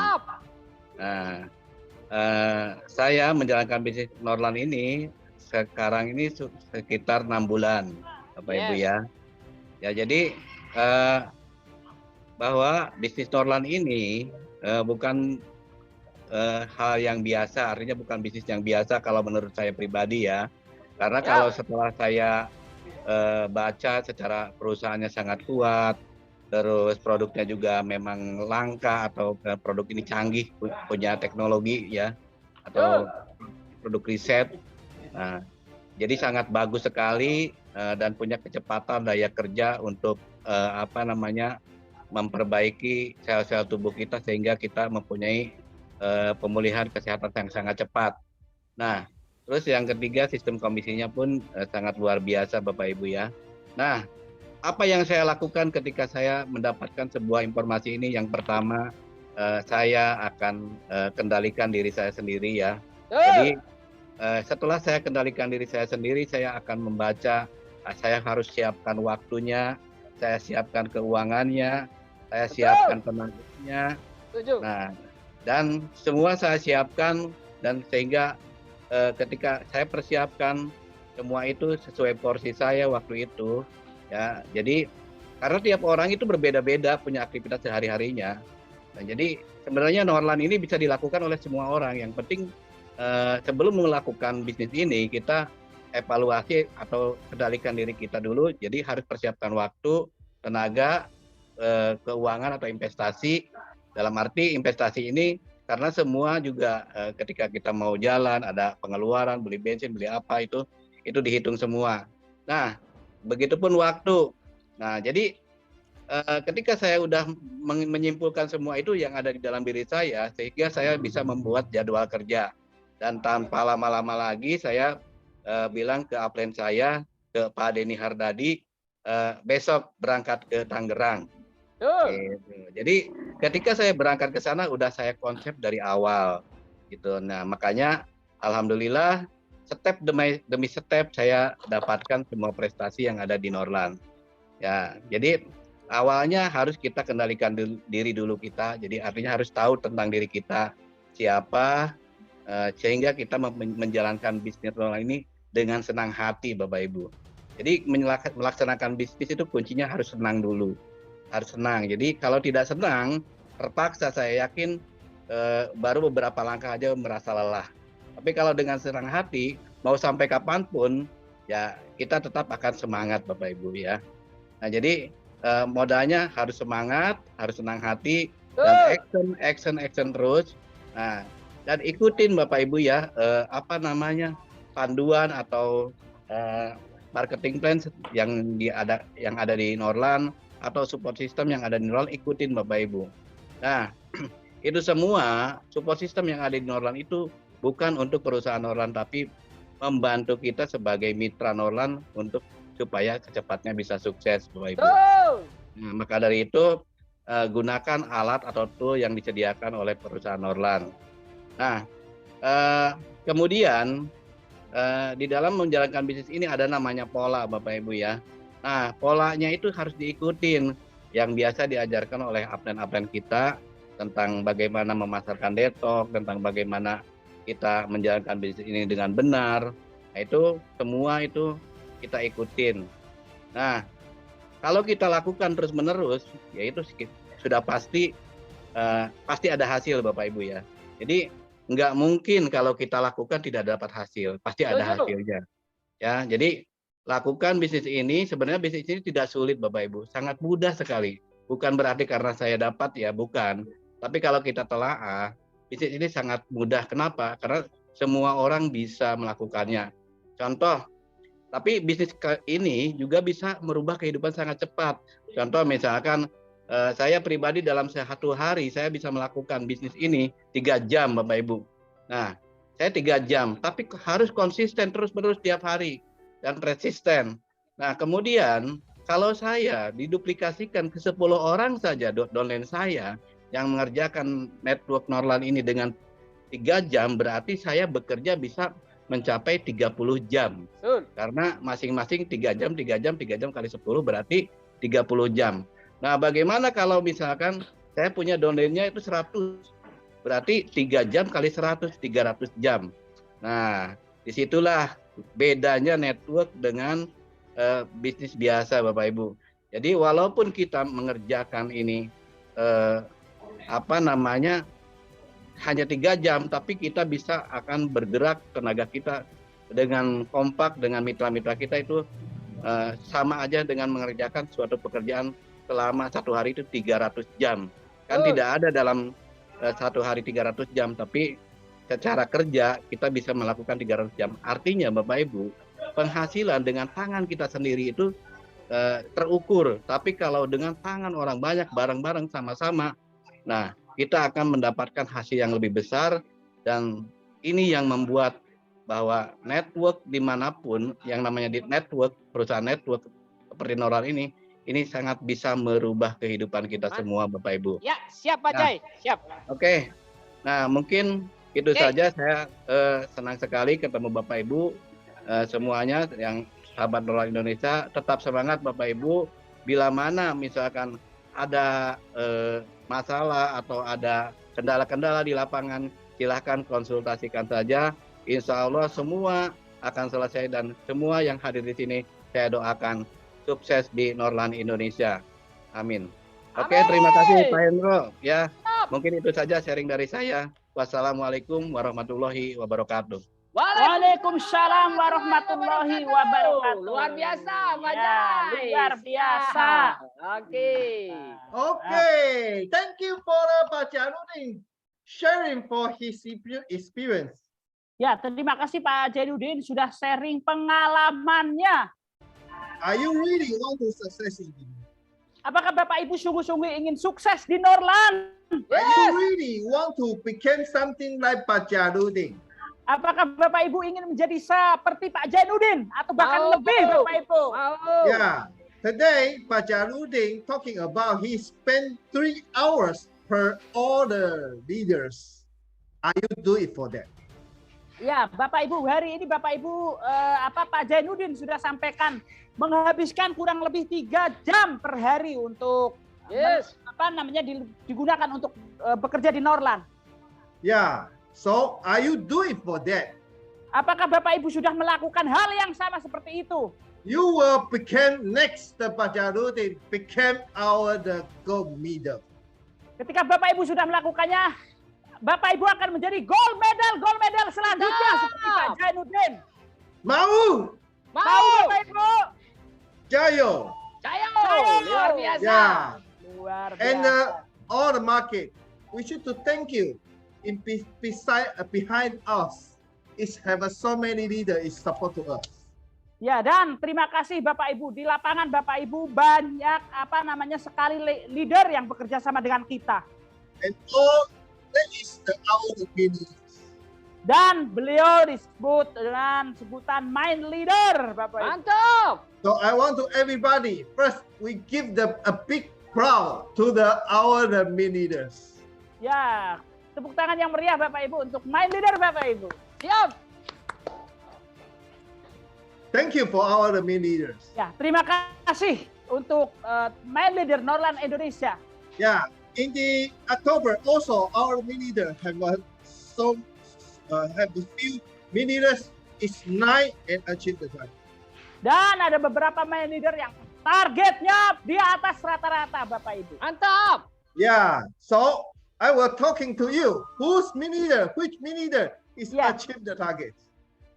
Nah, saya menjalankan bisnis Norland ini sekarang ini sekitar 6 bulan, Bapak Ibu ya. Ya, jadi bahwa bisnis Norland ini bukan hal yang biasa, artinya bukan bisnis yang biasa kalau menurut saya pribadi ya. Karena kalau setelah saya baca secara perusahaannya sangat kuat, terus produknya juga memang langka atau produk ini canggih, punya teknologi ya, atau produk riset. Nah, jadi sangat bagus sekali dan punya kecepatan daya kerja untuk memperbaiki sel-sel tubuh kita sehingga kita mempunyai pemulihan kesehatan yang sangat cepat. Nah, terus yang ketiga sistem komisinya pun sangat luar biasa Bapak Ibu ya. Nah, apa yang saya lakukan ketika saya mendapatkan sebuah informasi ini? Yang pertama, saya akan kendalikan diri saya sendiri ya. Jadi setelah saya kendalikan diri saya sendiri, saya akan membaca. Saya harus siapkan waktunya, saya siapkan keuangannya, saya siapkan tenaganya. Nah, dan semua saya siapkan dan sehingga ketika saya persiapkan semua itu sesuai porsi saya waktu itu. Ya, jadi karena tiap orang itu berbeda-beda punya aktivitas sehari-harinya. Nah, jadi sebenarnya Norlan ini bisa dilakukan oleh semua orang. Yang penting sebelum melakukan bisnis ini kita evaluasi atau kendalikan diri kita dulu. Jadi harus persiapkan waktu, tenaga, keuangan atau investasi. Dalam arti investasi ini karena semua juga ketika kita mau jalan ada pengeluaran, beli bensin, beli apa itu dihitung semua. Nah, begitupun waktu. Nah, jadi ketika saya udah menyimpulkan semua itu yang ada di dalam diri saya, sehingga saya bisa membuat jadwal kerja. Dan tanpa lama-lama lagi, saya bilang ke upline saya, ke Pak Denny Hardadi, besok berangkat ke Tangerang. Gitu. Jadi ketika saya berangkat ke sana, udah saya konsep dari awal. Gitu. Nah, makanya alhamdulillah, step demi step saya dapatkan semua prestasi yang ada di Norlan. Ya, jadi awalnya harus kita kendalikan diri dulu kita. Jadi artinya harus tahu tentang diri kita siapa, sehingga kita menjalankan bisnis Norlan ini dengan senang hati, Bapak Ibu. Jadi melaksanakan bisnis itu kuncinya harus senang dulu, harus senang. Jadi kalau tidak senang, terpaksa saya yakin baru beberapa langkah aja merasa lelah. Tapi kalau dengan senang hati, mau sampai kapanpun, ya kita tetap akan semangat Bapak Ibu ya. Nah jadi modalnya harus semangat, harus senang hati, dan action terus. Nah, dan ikutin Bapak Ibu ya, panduan atau marketing plan yang ada di Norlan atau support system yang ada di Norlan, ikutin Bapak Ibu. Nah, itu semua support system yang ada di Norlan itu bukan untuk perusahaan Norlan, tapi membantu kita sebagai mitra Norlan untuk supaya secepatnya bisa sukses, Bapak Ibu. Nah, maka dari itu gunakan alat atau tool yang disediakan oleh perusahaan Norlan. Nah, kemudian di dalam menjalankan bisnis ini ada namanya pola, Bapak Ibu ya. Nah, polanya itu harus diikutin yang biasa diajarkan oleh upline-upline kita tentang bagaimana memasarkan detox, tentang bagaimana kita menjalankan bisnis ini dengan benar. Nah, itu semua itu kita ikutin. Nah, kalau kita lakukan terus-menerus, ya itu sudah pasti ada hasil, Bapak Ibu ya. Jadi nggak mungkin kalau kita lakukan tidak dapat hasil, pasti ada hasilnya. Ya, jadi lakukan bisnis ini. Sebenarnya bisnis ini tidak sulit, Bapak Ibu, sangat mudah sekali. Bukan berarti karena saya dapat ya, bukan. Tapi kalau kita telaah, bisnis ini sangat mudah. Kenapa? Karena semua orang bisa melakukannya. Contoh, tapi bisnis ini juga bisa merubah kehidupan sangat cepat. Contoh misalkan saya pribadi dalam satu hari saya bisa melakukan bisnis ini 3 jam, Bapak Ibu. Nah, saya 3 jam, tapi harus konsisten terus-menerus tiap hari dan resisten. Nah, kemudian kalau saya diduplikasikan ke 10 orang saja downline saya yang mengerjakan network Norlan ini dengan 3 jam, berarti saya bekerja bisa mencapai 30 jam. Karena masing-masing 3 jam kali 10 berarti 30 jam. Nah, bagaimana kalau misalkan saya punya downline-nya itu 100, berarti 3 jam kali 100, 300 jam. Nah, disitulah bedanya network dengan bisnis biasa, Bapak Ibu. Jadi walaupun kita mengerjakan ini hanya 3 jam, tapi kita bisa akan bergerak tenaga kita dengan kompak dengan mitra-mitra kita itu sama aja dengan mengerjakan suatu pekerjaan selama 1 hari itu 300 jam. Kan tidak ada dalam 1 hari 300 jam, tapi secara kerja kita bisa melakukan 300 jam. Artinya Bapak Ibu, penghasilan dengan tangan kita sendiri itu terukur. Tapi kalau dengan tangan orang banyak, bareng-bareng sama-sama, nah kita akan mendapatkan hasil yang lebih besar. Dan ini yang membuat bahwa network dimanapun, yang namanya di network, perusahaan network seperti Norlan ini sangat bisa merubah kehidupan kita semua, Bapak Ibu. Ya, siap Pak Jai, siap. Oke, nah mungkin itu saja. Saya senang sekali ketemu Bapak Ibu semuanya yang sahabat Norlan Indonesia. Tetap semangat Bapak Ibu. Bila mana misalkan ada masalah atau ada kendala-kendala di lapangan, silahkan konsultasikan saja. Insya Allah semua akan selesai dan semua yang hadir di sini saya doakan sukses di Norlan Indonesia. Amin. Oke, terima kasih Pak Hendro. Ya, mungkin itu saja sharing dari saya. Wassalamualaikum warahmatullahi wabarakatuh. Waalaikumsalam warahmatullahi wabarakatuh. Luar biasa, Pak Jai. Luar biasa. Oke. Thank you for Pak Jainuddin sharing for his experience. Ya, terima kasih Pak Jainuddin sudah sharing pengalamannya. Are you really want to success in it? Apakah Bapak Ibu sungguh-sungguh ingin sukses di Norlan? Are you really want to become something like Pak Jainuddin? Apakah Bapak Ibu ingin menjadi seperti Pak Jainuddin atau bahkan lebih Bapak Ibu? Yeah. Today Pak Jainuddin talking about he spent 3 hours per all the leaders. Are you do it for that? Ya, Bapak Ibu, hari ini Bapak Ibu Pak Jainuddin sudah sampaikan menghabiskan kurang lebih 3 jam per hari untuk digunakan untuk bekerja di Norlan. Ya, so are you do it for that? Apakah Bapak Ibu sudah melakukan hal yang sama seperti itu? You will become next the Pak Jainuddin become the gold medal. Ketika Bapak Ibu sudah melakukannya, Bapak Ibu akan menjadi gold medal selanjutnya seperti Pak Jainuddin. Mau? Mau Bapak Ibu? Jayo. Luar biasa. Yeah. Luar biasa. And all the market, we should to thank you. Behind us is have so many leaders is support to us. Ya, dan terima kasih Bapak Ibu, di lapangan Bapak Ibu banyak sekali leader yang bekerja sama dengan kita. And all that is our opinion. Dan beliau disebut dengan sebutan main leader, Bapak Ibu. Mantap. So I want to everybody first we give them a big proud to our main leaders. Ya, tepuk tangan yang meriah Bapak Ibu untuk main leader Bapak Ibu. Siap. Thank you for our main leaders. Ya, terima kasih untuk main leader Norlan Indonesia. Yeah, in the October also our main leader have a few main leaders is 9 and achieve the target. Dan ada beberapa main leader yang targetnya di atas rata-rata Bapak Ibu. Mantap. Yeah, so I was talking to you. Which main leader is achieve the target?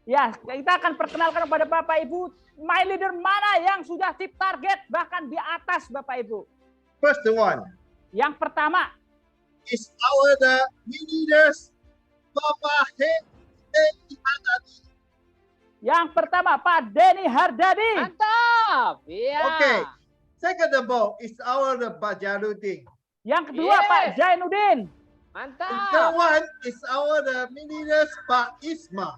Ya, kita akan perkenalkan kepada Bapak Ibu main leader mana yang sudah tip target bahkan di atas Bapak Ibu. First one. Yang pertama is the main leaders Bapak Denny Hardadi. Yang pertama Pak Denny Hardadi. Mantap. Iya. Okay. Second of all is the Pak Jainuddin. Yang kedua Pak Jainuddin. Mantap. And third one is the main leaders Pak Isma.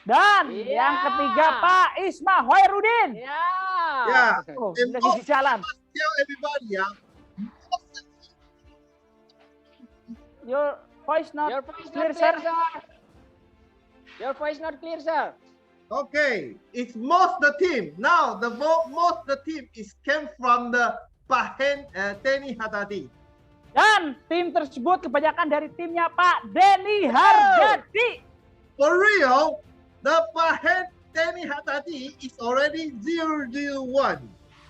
Dan yang ketiga Pak Isma Hoirudin. Ya. Oh, sudah di jalan. Tell everybody, Your voice not clear, sir. Your voice not clear, sir. Okay, it's most the team. Now most the team is came from the Pak Denny Hardadi. Dan tim tersebut kebanyakan dari timnya Pak Denny Hardadi. For real, the Pak Denny Hardadi is already 001.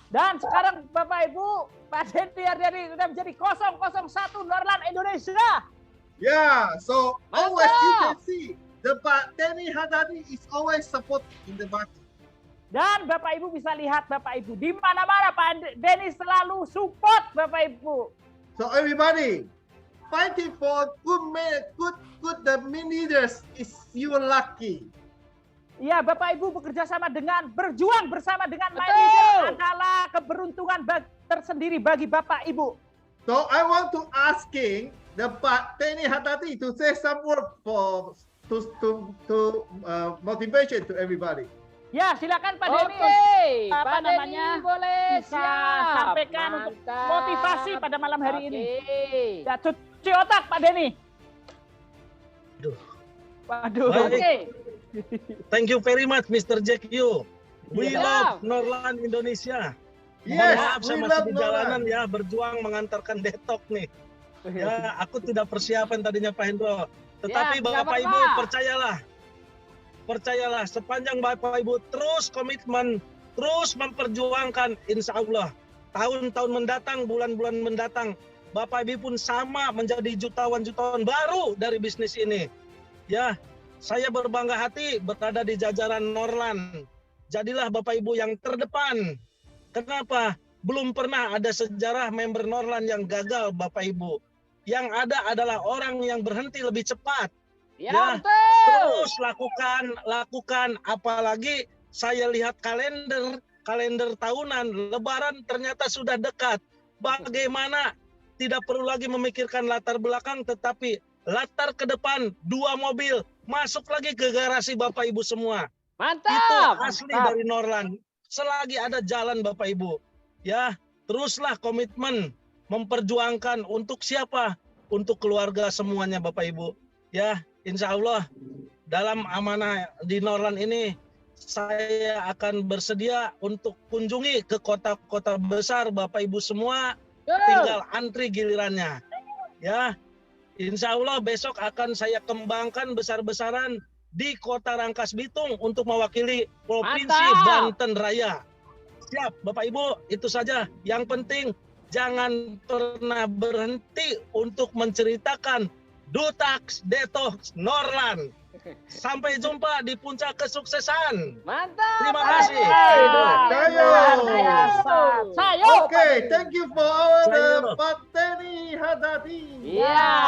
Dan sekarang Bapak Ibu, Pak Denny Hardadi sudah menjadi 001 Norlan Indonesia. Yeah, so always you can see the Pak Denny Hardadi is always support in the market. Dan Bapak Ibu bisa lihat Bapak Ibu di mana-mana Pak Denny selalu support Bapak Ibu. So everybody, fighting for good the leaders is your lucky. Iya, Bapak Ibu bekerja sama dengan berjuang bersama dengan My Leader adalah keberuntungan tersendiri bagi Bapak Ibu. So I want to asking the Pak Denny Hartati to say some word for motivation to everybody. Ya, silakan Pak Denny. Pak Denny boleh bisa sampaikan untuk motivasi pada malam hari ini. Ya, cuci otak Pak Denny. Waduh. Oke. Thank you very much, Mr. Jack Yu. We love Norlan Indonesia. Yes, maaf saya masih di jalanan ya, berjuang mengantarkan detok nih. Ya, aku tidak persiapan tadinya Pak Hendro. Tetapi Bapak Ibu percayalah sepanjang Bapak Ibu terus komitmen, terus memperjuangkan, insya Allah tahun-tahun mendatang, bulan-bulan mendatang, Bapak Ibu pun sama menjadi jutawan-jutawan baru dari bisnis ini. Ya, saya berbangga hati berada di jajaran Norlan. Jadilah Bapak Ibu yang terdepan. Kenapa? Belum pernah ada sejarah member Norlan yang gagal Bapak Ibu. Yang ada adalah orang yang berhenti lebih cepat. Ya, terus lakukan. Apalagi saya lihat kalender tahunan, Lebaran ternyata sudah dekat. Bagaimana tidak perlu lagi memikirkan latar belakang, tetapi latar ke depan, 2 mobil, masuk lagi ke garasi Bapak Ibu semua. Mantap. Itu asli dari Norlan. Selagi ada jalan Bapak Ibu, ya teruslah komitmen memperjuangkan untuk siapa? Untuk keluarga semuanya Bapak Ibu. Ya, insya Allah dalam amanah di Norlan ini saya akan bersedia untuk kunjungi ke kota-kota besar Bapak Ibu semua, tinggal antri gilirannya. Ya, insya Allah besok akan saya kembangkan besar-besaran di Kota Rangkas Bitung untuk mewakili Provinsi Banten Raya. Siap Bapak Ibu, itu saja. Yang penting jangan pernah berhenti untuk menceritakan Dutax Detox Norlan. Sampai jumpa di puncak kesuksesan. Mantap. Terima kasih. Okay, thank you for our Pak Denny Hartati. Iya,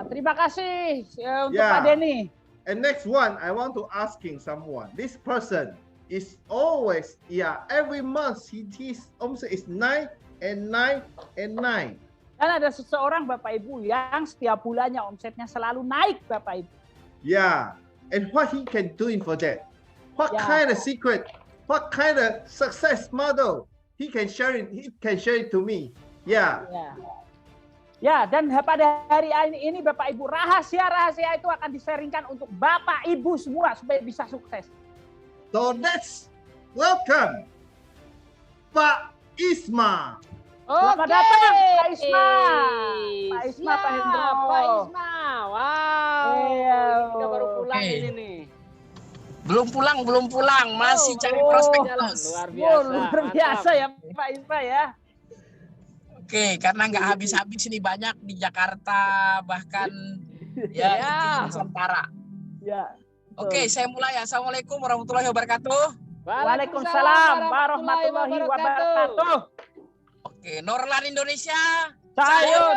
terima kasih untuk Pak Denny. And next one, I want to asking someone. This person is always, every month his omset is 9 and 9 and 9. Dan ada seseorang Bapak Ibu yang setiap bulannya omsetnya selalu naik Bapak Ibu. Yeah, and what he can doing for that? What kind of secret? What kind of success model he can share it? He can share it to me. Ya, dan pada hari ini Bapak Ibu rahasia-rahasia itu akan diseringkan untuk Bapak Ibu semua supaya bisa sukses. So let's welcome Pak Isma. Selamat datang Pak Isma. Pak Isma, Pak Hendro. Pak Isma, wow. Kita baru pulang ini nih. Belum pulang, masih cari prospek terus. Luar biasa ya Pak Isma ya. Oke, karena nggak habis-habis ini banyak di Jakarta, bahkan di Nusantara. Ya. Oke, saya mulai. Assalamualaikum warahmatullahi wabarakatuh. Waalaikumsalam warahmatullahi wabarakatuh. Oke, Norlan Indonesia. Sayo.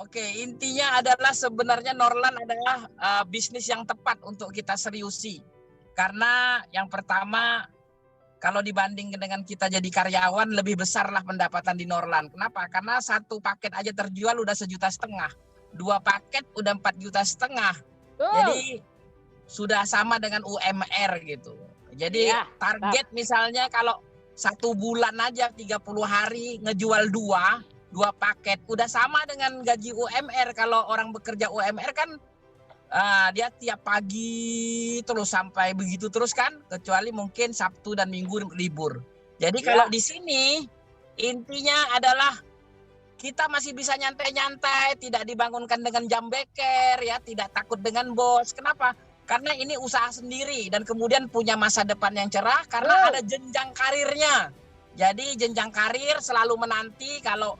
Oke, intinya adalah sebenarnya Norlan adalah bisnis yang tepat untuk kita seriusi. Karena yang pertama, kalau dibanding dengan kita jadi karyawan, lebih besarlah pendapatan di Norlan. Kenapa? Karena 1 paket aja terjual udah 1,5 juta. 2 paket udah 4,5 juta. Jadi sudah sama dengan UMR gitu. Jadi target misalnya kalau 1 bulan aja 30 hari ngejual 2 paket udah sama dengan gaji UMR. Kalau orang bekerja UMR kan dia tiap pagi terus sampai begitu terus kan, kecuali mungkin Sabtu dan Minggu libur. Jadi kalau di sini intinya adalah kita masih bisa nyantai-nyantai, tidak dibangunkan dengan jam beker ya, tidak takut dengan bos. Kenapa? Karena ini usaha sendiri dan kemudian punya masa depan yang cerah karena ada jenjang karirnya. Jadi jenjang karir selalu menanti kalau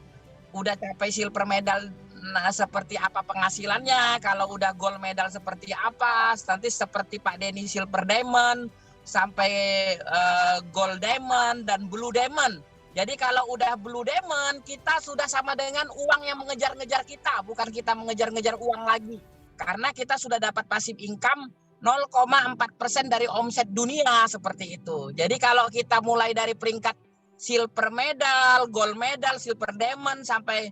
udah capai silver medal seperti apa penghasilannya, kalau udah gold medal seperti apa, nanti seperti Pak Denny silver diamond, sampai Gold Diamond dan Blue Diamond. Jadi kalau udah Blue Diamond, kita sudah sama dengan uang yang mengejar-ngejar kita, bukan kita mengejar-ngejar uang lagi. Karena kita sudah dapat passive income 0,4% dari omset dunia seperti itu. Jadi kalau kita mulai dari peringkat silver medal, gold medal, silver diamond sampai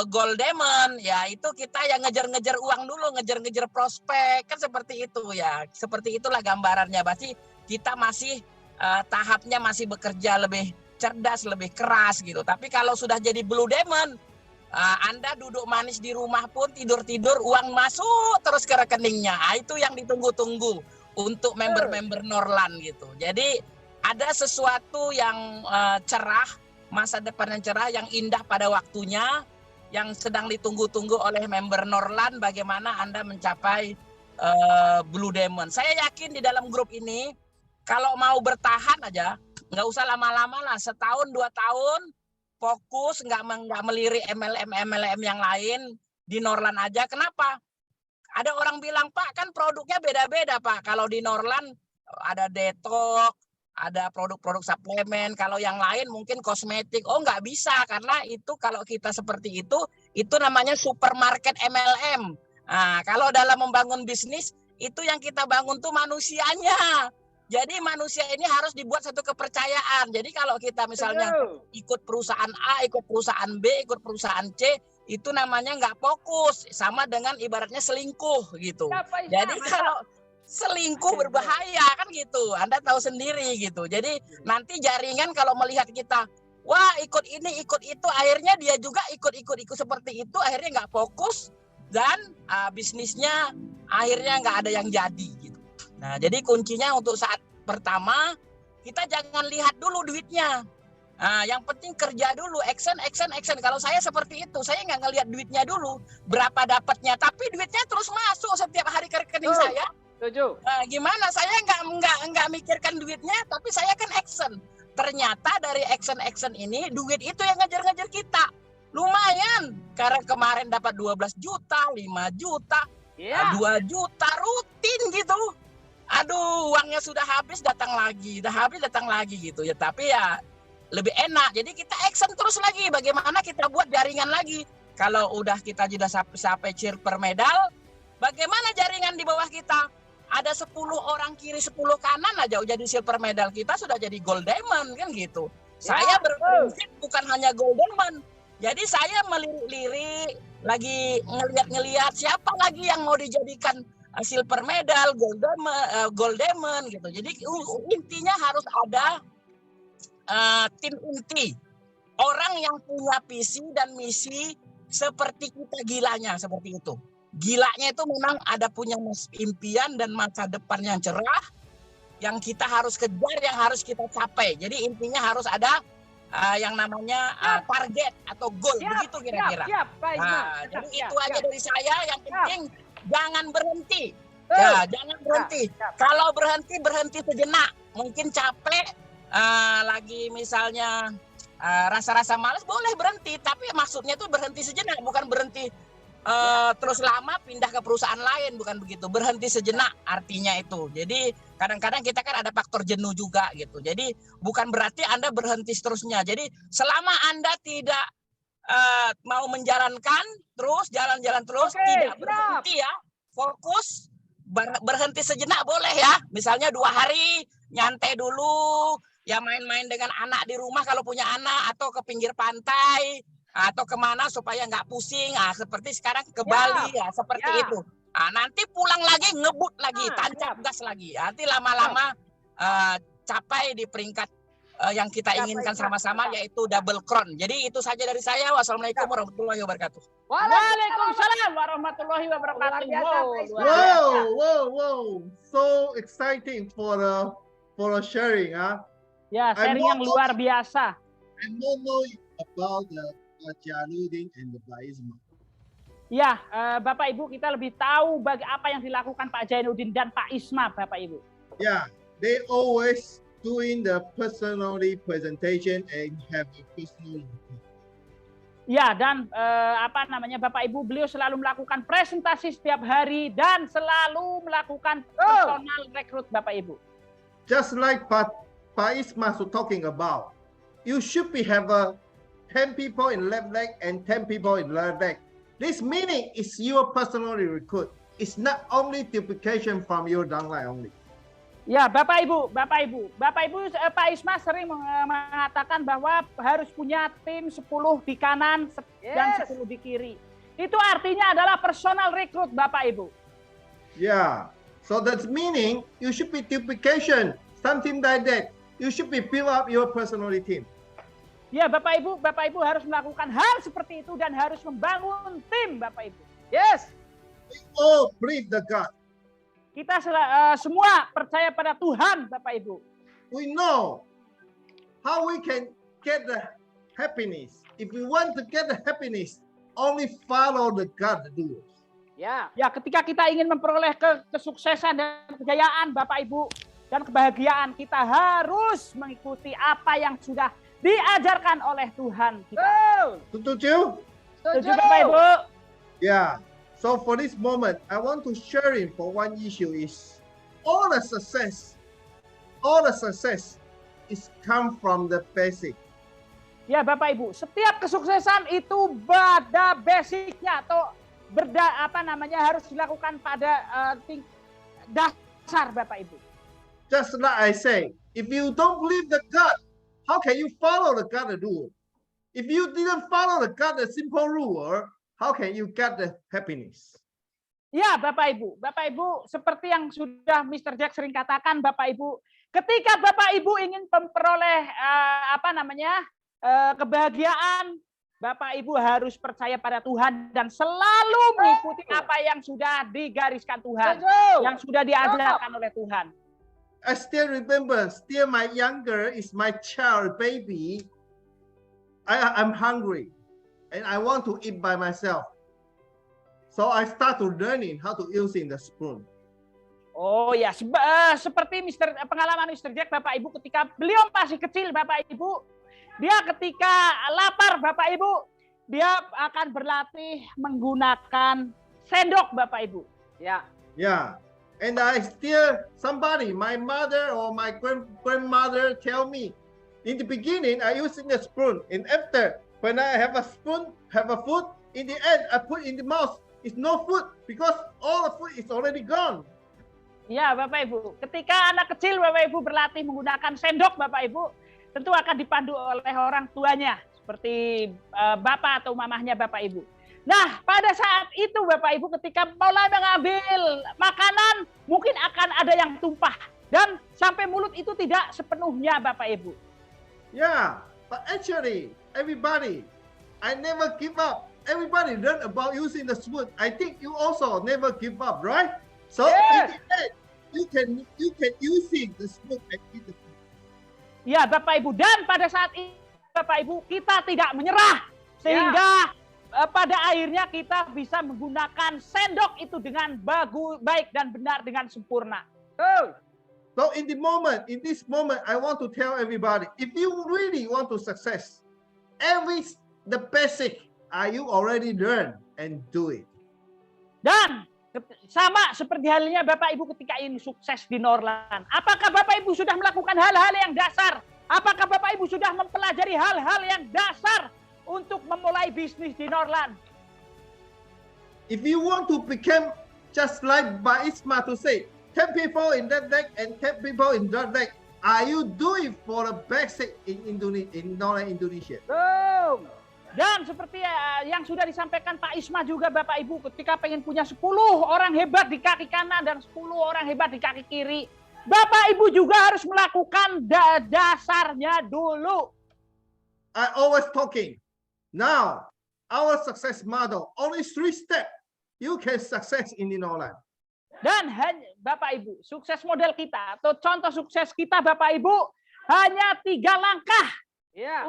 gold diamond, ya itu kita yang ngejar-ngejar uang dulu, ngejar-ngejar prospek, kan seperti itu ya. Seperti itulah gambarannya. Berarti kita masih tahapnya masih bekerja lebih cerdas, lebih keras gitu. Tapi kalau sudah jadi Blue Diamond, Anda duduk manis di rumah pun tidur-tidur uang masuk terus ke rekeningnya. Itu yang ditunggu-tunggu untuk member-member Norlan gitu. Jadi ada sesuatu yang cerah, masa depan yang cerah, yang indah pada waktunya, yang sedang ditunggu-tunggu oleh member Norlan. Bagaimana Anda mencapai Blue Diamond? Saya yakin di dalam grup ini kalau mau bertahan aja, nggak usah lama-lama lah, setahun 2 tahun fokus, nggak melirik MLM yang lain, di Norlan aja. Kenapa? Ada orang bilang, Pak, kan produknya beda-beda, Pak. Kalau di Norlan ada detox, ada produk-produk suplemen, kalau yang lain mungkin kosmetik. Oh, nggak bisa, karena itu kalau kita seperti itu namanya supermarket MLM. Nah, kalau dalam membangun bisnis, itu yang kita bangun tuh manusianya. Jadi manusia ini harus dibuat satu kepercayaan. Jadi kalau kita misalnya ikut perusahaan A, ikut perusahaan B, ikut perusahaan C, itu namanya nggak fokus. Sama dengan ibaratnya selingkuh gitu. Jadi kalau selingkuh berbahaya kan gitu. Anda tahu sendiri gitu. Jadi nanti jaringan kalau melihat kita, wah ikut ini, ikut itu, akhirnya dia juga ikut seperti itu, akhirnya nggak fokus dan bisnisnya akhirnya nggak ada yang jadi gitu. Nah, jadi kuncinya untuk saat pertama, kita jangan lihat dulu duitnya. Nah, yang penting kerja dulu, action. Kalau saya seperti itu, saya nggak ngelihat duitnya dulu, berapa dapatnya, tapi duitnya terus masuk setiap hari ke rekening saya. Setuju. Nah, gimana? Saya nggak mikirkan duitnya, tapi saya kan action. Ternyata dari action ini, duit itu yang ngejar-ngejar kita. Lumayan, karena kemarin dapat 12 juta, 5 juta, 2 juta rutin gitu. Aduh, uangnya sudah habis datang lagi gitu ya. Tapi ya lebih enak. Jadi kita action terus lagi. Bagaimana kita buat jaringan lagi? Kalau udah kita sudah sampai silver medal, bagaimana jaringan di bawah kita? Ada 10 orang kiri, 10 kanan aja jadi silver medal. Kita sudah jadi gold diamond kan gitu. Saya berprinsip bukan hanya gold diamond. Jadi saya melirik-lirik, lagi ngelihat siapa lagi yang mau dijadikan silver medal, gold diamond gitu. Jadi intinya harus ada tim inti. Orang yang punya visi dan misi seperti kita gilanya, seperti itu. Gilanya itu memang ada punya impian dan masa depan yang cerah, yang kita harus kejar, yang harus kita capai. Jadi intinya harus ada yang namanya target atau goal, begitu kira-kira. Jadi itu aja dari saya. Yang penting jangan berhenti. Ya, jangan berhenti. Kalau berhenti sejenak. Mungkin capek, lagi misalnya rasa-rasa malas, boleh berhenti. Tapi maksudnya itu berhenti sejenak, bukan berhenti terus lama pindah ke perusahaan lain, bukan begitu. Berhenti sejenak artinya itu. Jadi kadang-kadang kita kan ada faktor jenuh juga gitu. Jadi bukan berarti Anda berhenti seterusnya. Jadi selama Anda tidak mau menjalankan terus, jalan-jalan terus, tidak berhenti ya, fokus, berhenti sejenak boleh ya. Misalnya 2 hari nyantai dulu, ya main-main dengan anak di rumah kalau punya anak, atau ke pinggir pantai, atau kemana supaya nggak pusing. Seperti sekarang ke Bali ya, seperti itu. Nanti pulang lagi, ngebut lagi, tancap gas lagi. Nanti lama-lama capai di peringkat yang kita inginkan sama-sama, yaitu double crown. Jadi itu saja dari saya. Wassalamualaikum warahmatullahi wabarakatuh. Waalaikumsalam warahmatullahi wabarakatuh. Wow. So exciting for the sharing, Ya, sharing yang luar biasa. I don't know about the Jainuddin and the Isma. Ya, Bapak Ibu, kita lebih tahu apa yang dilakukan Pak Jainuddin dan Pak Isma, Bapak Ibu. Yeah, they always doing the personally presentation and have a personal. Ya, dan Bapak Ibu, beliau selalu melakukan presentasi setiap hari dan selalu melakukan personal rekrut, Bapak Ibu. just like Pak Isma was talking about, you should have 10 people in left leg and 10 people in right leg. This meaning is your personally recruit. It's not only duplication from your downline only. Ya, Bapak Ibu, Pak Isma sering mengatakan bahwa harus punya tim 10 di kanan dan 10 di kiri. Itu artinya adalah personal recruit, Bapak Ibu. Yeah, so that's meaning you should be duplication, something like that. You should be build up your personality team. Ya, Bapak Ibu harus melakukan hal seperti itu dan harus membangun tim, Bapak Ibu. Yes. We all believe the God. Kita semua percaya pada Tuhan, Bapak Ibu. We know how we can get the happiness. If we want to get the happiness, only follow the God rules. Ya. Ya, ketika kita ingin memperoleh kesuksesan dan kejayaan, Bapak Ibu, dan kebahagiaan, kita harus mengikuti apa yang sudah diajarkan oleh Tuhan kita. Setuju? Setuju, Bapak Ibu? Yeah. So for this moment, I want to share in for one issue is all the success is come from the basic. Ya, Bapak Ibu, setiap kesuksesan itu pada basicnya atau harus dilakukan pada dasar, Bapak Ibu. Just like I say, if you don't believe the God, how can you follow the God rule? If you didn't follow the God the simple rule, how can you get the happiness? Ya, Bapak Ibu, seperti yang sudah Mr. Jack sering katakan, Bapak Ibu, ketika Bapak Ibu ingin memperoleh kebahagiaan, Bapak Ibu harus percaya pada Tuhan dan selalu mengikuti apa yang sudah digariskan Tuhan, yang sudah diajarkan oleh Tuhan. I still remember, my younger is my child, baby. I'm hungry. And I want to eat by myself. So I start to learning how to using the spoon. Oh ya, seperti pengalaman Mr. Jack, Bapak Ibu, ketika beliau masih kecil, Bapak Ibu, dia ketika lapar, Bapak Ibu, dia akan berlatih menggunakan sendok, Bapak Ibu. Ya. Yeah. And I still somebody, my mother or my grandmother tell me, in the beginning I using the spoon, and after when I have a spoon, have a food, in the end I put in the mouth, it's no food because all the food is already gone. Ya, Bapak Ibu, ketika anak kecil Bapak Ibu berlatih menggunakan sendok, Bapak Ibu, tentu akan dipandu oleh orang tuanya, seperti bapak atau mamahnya Bapak Ibu. Nah, pada saat itu Bapak Ibu ketika mulai mengambil makanan, mungkin akan ada yang tumpah. Dan sampai mulut itu tidak sepenuhnya Bapak Ibu. Yeah, but actually, everybody, I never give up. Everybody learn about using the spoon. I think you also never give up, right? So in the end, you can using the spoon and eat the food. Ya, Bapak Ibu, dan pada saat itu Bapak Ibu kita tidak menyerah sehingga pada akhirnya kita bisa menggunakan sendok itu dengan baik dan benar dengan sempurna. So in this moment, I want to tell everybody, if you really want to success, the basic, you already learn and do it. Dan sama seperti halnya Bapak Ibu ketika ingin sukses di Norlan. Apakah Bapak Ibu sudah melakukan hal-hal yang dasar? Apakah Bapak Ibu sudah mempelajari hal-hal yang dasar untuk memulai bisnis di Norlan? If you want to become just like Pak Isma to say, 10 people in that deck and 10 people in that deck, are you doing for the basic in Norlan Indonesia? Dan seperti yang sudah disampaikan Pak Isma juga Bapak Ibu, ketika pengen punya 10 orang hebat di kaki kanan dan 10 orang hebat di kaki kiri, Bapak Ibu juga harus melakukan dasarnya dulu. I always talking. Now, our success model, only 3 steps, you can success in Norlan. Dan Bapak Ibu, sukses model kita atau contoh sukses kita Bapak Ibu, hanya 3 langkah.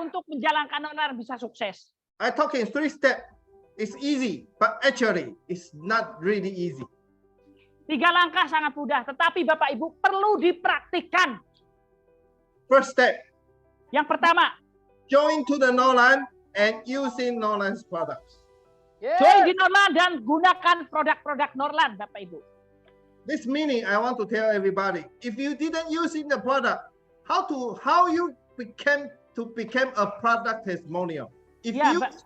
Untuk menjalankan Norlan bisa sukses. I talking 3 steps. It's easy, but actually it's not really easy. 3 langkah sangat mudah, tetapi Bapak Ibu perlu dipraktikkan. First step. Yang pertama, join to the Norlan and using Norlan's products. Join di Norlan dan gunakan produk-produk Norlan, Bapak Ibu. This meaning I want to tell everybody. If you didn't using the product, how you became a product testimonial? If Yeah, you but-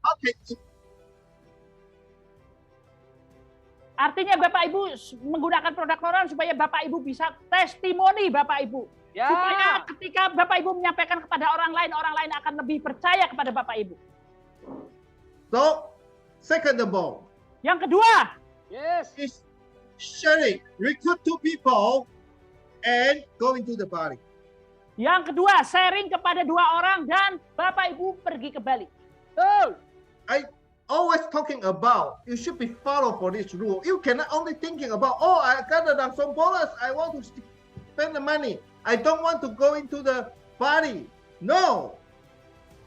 how can you Artinya Bapak Ibu menggunakan produk Norlan supaya Bapak Ibu bisa testimoni Bapak Ibu. Ya. Supaya ketika Bapak Ibu menyampaikan kepada orang lain akan lebih percaya kepada Bapak Ibu. So, second of all, Yang kedua, Yes. is sharing, recruit two people, and go into the body. sharing kepada 2 orang dan Bapak Ibu pergi ke Bali. Betul. I always talking about you should be follow for this rule. You cannot only thinking about, oh, I got the some bonus, I want to spend the money. I don't want to go into the body. No.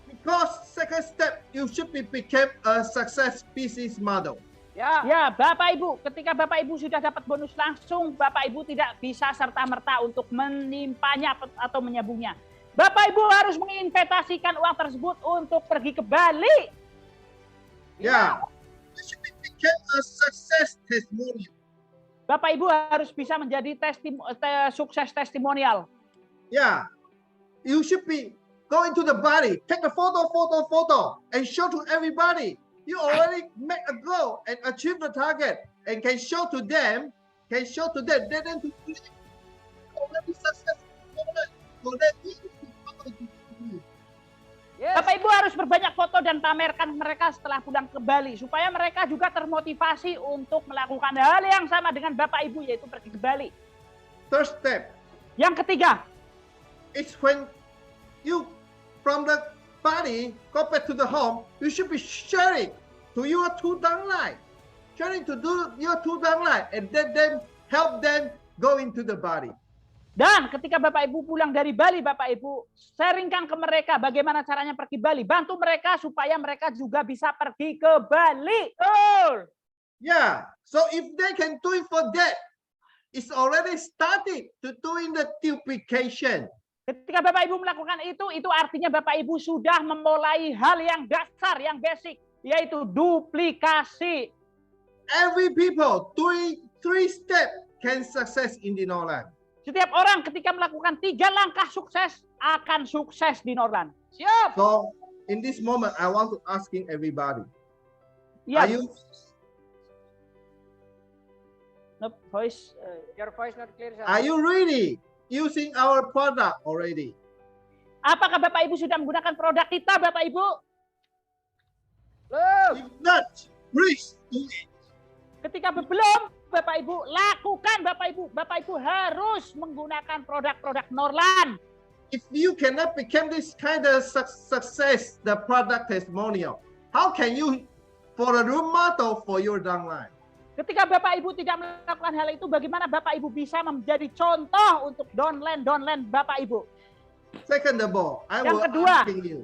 Because second step, you should become a success business model. Ya. Ya, Bapak Ibu, ketika Bapak Ibu sudah dapat bonus langsung, Bapak Ibu tidak bisa serta-merta untuk menimpanya atau menyambungnya. Bapak Ibu harus menginvestasikan uang tersebut untuk pergi ke Bali. Yeah. You should become a success testimonial. Bapak Ibu harus bisa menjadi sukses testimonial. Yeah. You should be going to the body, take a photo, and show to everybody. You already make a goal and achieve the target, and can show to them, they then to already successful. Yes. Bapak Ibu harus berbanyak foto dan pamerkan mereka setelah pulang ke Bali supaya mereka juga termotivasi untuk melakukan hal yang sama dengan Bapak Ibu, yaitu pergi ke Bali. Third step Yang ketiga, is when you from the body go back to the home, you should be sharing to your two downline, your two downline, and then help them go into the body. dan ketika Bapak Ibu pulang dari Bali, Bapak Ibu sharingkan ke mereka bagaimana caranya pergi Bali. Bantu mereka supaya mereka juga bisa pergi ke Bali. Betul. Yeah. So if they can do it for that, it's already started to doing the duplication. Ketika Bapak Ibu melakukan itu artinya Bapak Ibu sudah memulai hal yang dasar, yang basic, yaitu duplikasi. Every people doing 3 steps can success in the Norland. Setiap orang ketika melakukan 3 langkah sukses akan sukses di Norland. Siap. So in this moment, I want to asking everybody, Ya, are you no voice. Your voice not clear. Sir. are you ready using our product already? Apakah Bapak Ibu sudah menggunakan produk kita, Bapak Ibu? Belum. If not, please do it. Ketika belum, Bapak Ibu lakukan, Bapak Ibu. Bapak Ibu harus menggunakan produk-produk Norlan. If you cannot become this kind of success, the product testimonial, how can you for a role model for your downline? Ketika Bapak Ibu tidak melakukan hal itu, bagaimana Bapak Ibu bisa menjadi contoh untuk downline Bapak Ibu? Second of all, I Yang will kedua. asking you,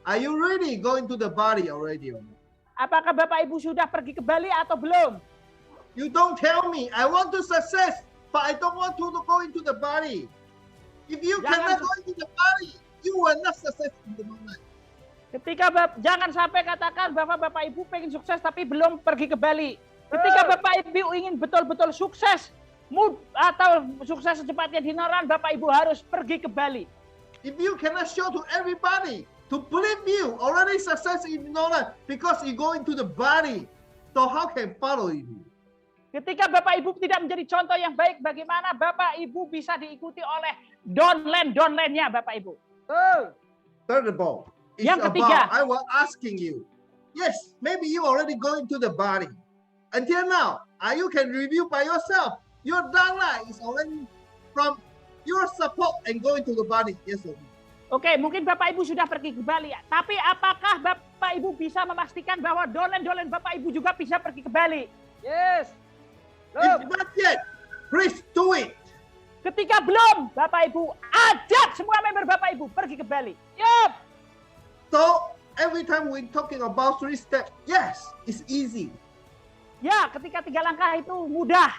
are you ready going to the body already? Apakah Bapak Ibu sudah pergi ke Bali atau belum? You don't tell me, I want to success, but I don't want to go into the body. If you Jangan cannot go into the body, you will not success in the moment. Ketika jangan sampai katakan bahwa Bapak Ibu pengen sukses tapi belum pergi ke Bali. Ketika Bapak Ibu ingin betul-betul sukses atau sukses secepatnya di Norlan, Bapak Ibu harus pergi ke Bali. If you cannot show to everybody to believe you already success in Norland because you go into the body, so how can follow you? Ketika Bapak Ibu tidak menjadi contoh yang baik, bagaimana Bapak Ibu bisa diikuti oleh downline-nya Bapak Ibu? Third of all, it's Yang ketiga. about, I was asking you, yes, maybe you already go into the body. Until now, you can review by yourself. Your downline is already from your support and going to the body. Yes or no? Oke, mungkin Bapak Ibu sudah pergi ke Bali. Tapi apakah Bapak Ibu bisa memastikan bahwa downline Bapak Ibu juga bisa pergi ke Bali? Yes. If not yet, please do it. Ketika belum, Bapak Ibu ajak semua member Bapak Ibu pergi ke Bali. Yup. So every time we talking about 3 steps, yes, it's easy. Ya, ketika 3 langkah itu mudah.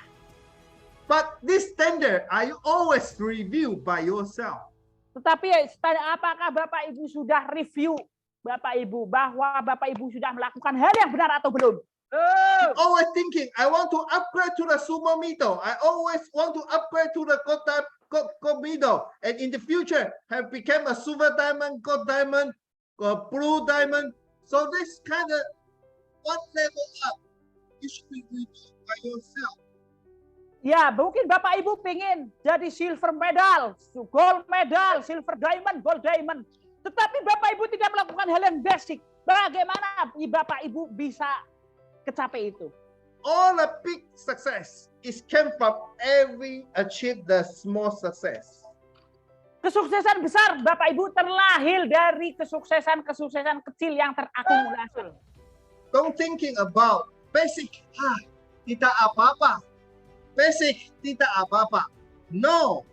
But this standard, are you always review by yourself? Tetapi apakah Bapak Ibu sudah review Bapak Ibu bahwa Bapak Ibu sudah melakukan hal yang benar atau belum? Always thinking, I want to upgrade to the Super Mido. I always want to upgrade to the Gold Mido. And in the future, have become a Super Diamond, Gold Diamond, Blue Diamond. So this kind of one level up, you should be doing by yourself. Ya, mungkin Bapak Ibu pengen jadi silver medal, gold medal, silver diamond, gold diamond. Tetapi Bapak Ibu tidak melakukan hal yang basic. Bagaimana Bapak Ibu bisa kecapai itu? All the big success is came from every achieve the small success. Kesuksesan besar Bapak Ibu terlahir dari kesuksesan-kesuksesan kecil yang terakumulasi. Don't thinking about basic, tidak apa-apa. Basic tidak apa-apa. No,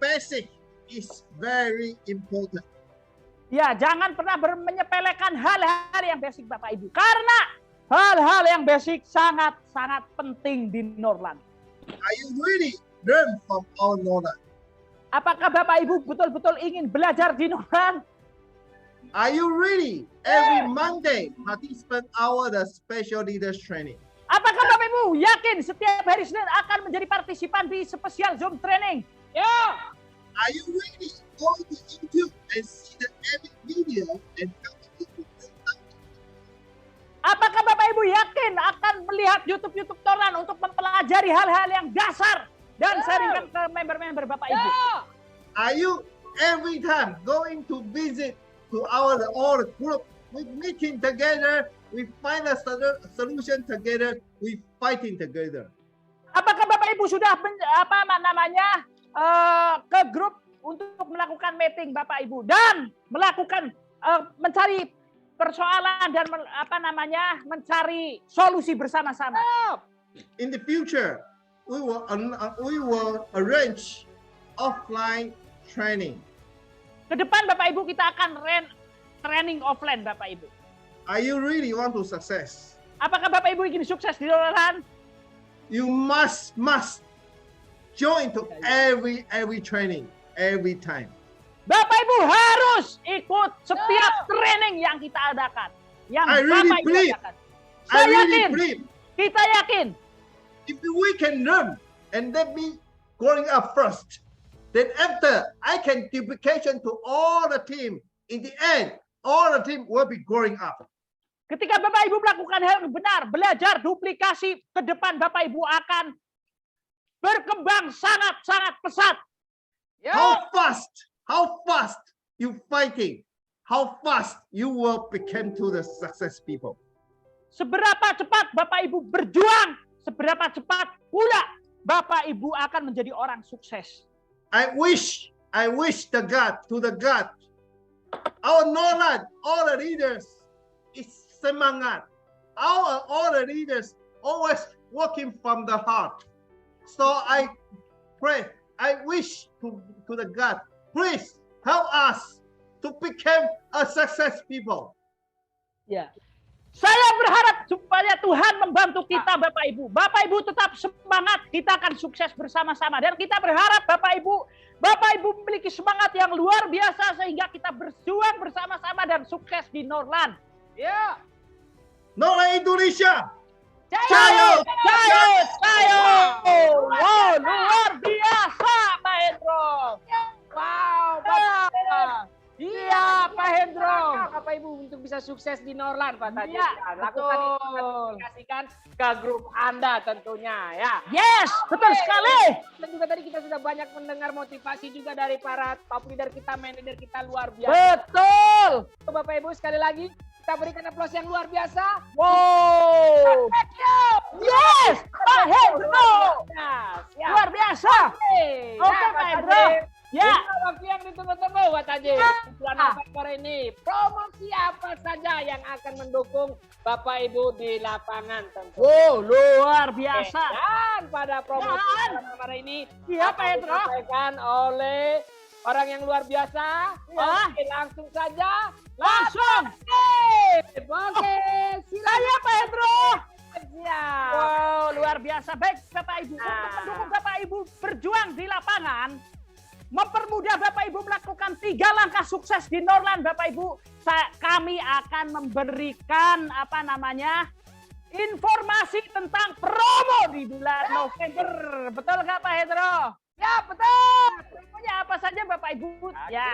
basic is very important. Ya, jangan pernah menyepelekan hal-hal yang basic Bapak Ibu. Karena hal-hal yang basic sangat-sangat penting di Norlan. Are you really learn from our Norlan? Apakah Bapak Ibu betul-betul ingin belajar di Norlan? Are you really every Monday participate our the special leaders training? Apakah Bapak Ibu yakin setiap hari Senin akan menjadi partisipan di special Zoom training? Ya. Are you really going to YouTube and see the every video and apakah Bapak Ibu yakin akan melihat YouTube Norlan untuk mempelajari hal-hal yang dasar dan sharingkan ke member-member Bapak Ibu? Are you every time going to visit to our all the group, we meeting together, we find a solution together, we fighting together? Apakah Bapak Ibu sudah ke grup untuk melakukan meeting Bapak Ibu dan melakukan mencari persoalan dan mencari solusi bersama-sama? In the future, we will arrange offline training. Ke depan Bapak Ibu kita akan training offline Bapak Ibu. Are you really want to success? Apakah Bapak Ibu ingin sukses di Norlan? You must join to every training every time. Bapak Ibu harus ikut setiap training yang kita adakan. Yang I really Bapak Ibu believe. adakan. I really believe. Kita yakin. If we can learn and let me growing up first, then after I can duplication to all the team. In the end, all the team will be growing up. Ketika Bapak Ibu melakukan hal yang benar, belajar duplikasi, ke depan Bapak Ibu akan berkembang sangat-sangat pesat. How fast you fighting? How fast you will become to the success people? Seberapa cepat Bapak Ibu berjuang, seberapa cepat pula Bapak Ibu akan menjadi orang sukses. I wish the God, our Norlan, all the leaders is semangat. All the leaders always working from the heart. So I pray, I wish to the God, please help us to become a success people. Ya. Saya berharap supaya Tuhan membantu kita Bapak Ibu. Bapak Ibu tetap semangat, kita akan sukses bersama-sama. Dan kita berharap Bapak Ibu memiliki semangat yang luar biasa sehingga kita berjuang bersama-sama dan sukses di Norlan. Ya. Norlan Indonesia. Cayo. Wow, luar biasa Pak Hendro. Wow, Bapak. Iya, Pak Hendro. Bapak Ibu untuk bisa sukses di Norlan, Pak Tajud. Iya, Lakukan itu, aplikasikan ke grup Anda tentunya, ya. Yes, betul sekali. Dan juga tadi kita sudah banyak mendengar motivasi juga dari para top leader kita, manajer kita luar biasa. Betul. Bapak Ibu sekali lagi kita berikan aplaus yang luar biasa. Wow. Yes, Pak Hendro. Luar biasa. Oke, Pak Hendro. Ya. Waktu yang ditunggu-tunggu, Pak Tajud. Bulan November ini, promosi apa saja yang akan mendukung Bapak Ibu di lapangan tentu. Oh, luar biasa. Dan pada promosi November ini, Pak Hendro, disampaikan oleh orang yang luar biasa. Ya. Oke, langsung saja. Langsung. Oke, silakan. Saya Pak Hendro. Ya. Wow, luar biasa. Baik, Bapak Ibu. Untuk mendukung Bapak Ibu berjuang di lapangan, mempermudah Bapak Ibu melakukan 3 langkah sukses di Norlan, Bapak Ibu, kami akan memberikan informasi tentang promo di bulan November. Betul nggak Pak Hendro? Ya, betul. Promonya apa saja Bapak Ibu? Ya,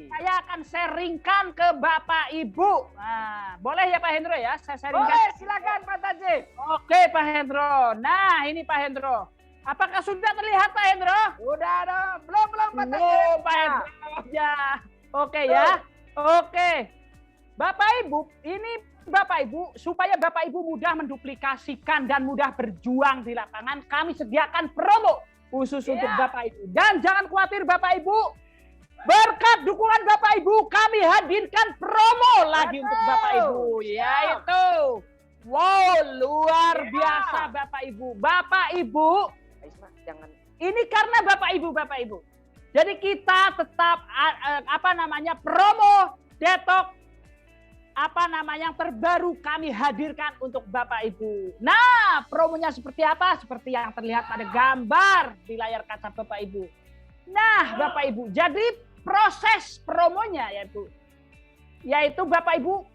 saya akan sharingkan ke Bapak Ibu. Nah, boleh ya Pak Hendro ya? Saya sharingkan. Boleh, silakan Pak Tajib. Oke Pak Hendro. Nah, ini Pak Hendro. Apakah sudah terlihat Pak Hendro? Udah dong. Belum Pak Tajib. Belum Pak Hendro. Ya. Oke ya. Oke. Bapak Ibu, ini Bapak Ibu, supaya Bapak Ibu mudah menduplikasikan dan mudah berjuang di lapangan, kami sediakan promo khusus untuk Bapak Ibu. Dan jangan khawatir Bapak Ibu, berkat dukungan Bapak Ibu, kami hadirkan promo lagi untuk Bapak Ibu, yaitu luar biasa Bapak Ibu. Bapak Ibu, ini karena Bapak Ibu. Jadi kita tetap promo detok yang terbaru kami hadirkan untuk Bapak Ibu. Nah, promonya seperti apa? Seperti yang terlihat pada gambar di layar kaca Bapak Ibu. Nah, Bapak Ibu, jadi proses promonya yaitu Bapak Ibu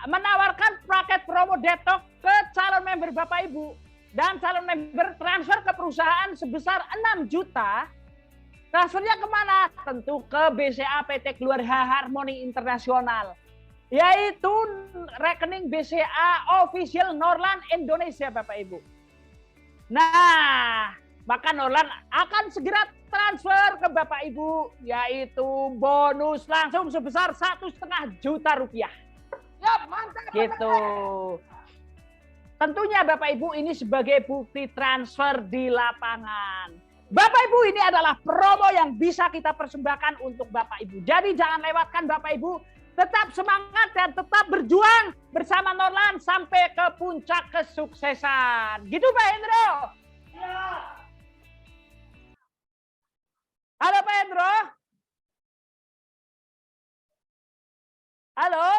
menawarkan paket promo detok ke calon member Bapak Ibu, dan calon member transfer ke perusahaan sebesar 6 juta. Transfernya kemana? Tentu ke BCA PT Keluarga Harmoni Internasional, yaitu rekening BCA Official Norlan Indonesia Bapak Ibu. Nah, maka Norlan akan segera transfer ke Bapak Ibu, yaitu bonus langsung sebesar 1,5 juta rupiah. Ya, mantap. Gitu. Tentunya Bapak Ibu ini sebagai bukti transfer di lapangan. Bapak Ibu, ini adalah promo yang bisa kita persembahkan untuk Bapak Ibu. Jadi jangan lewatkan Bapak Ibu. Tetap semangat dan tetap berjuang bersama Norlan sampai ke puncak kesuksesan. Gitu Pak Hendro? Ya. Halo Pak Hendro? Halo?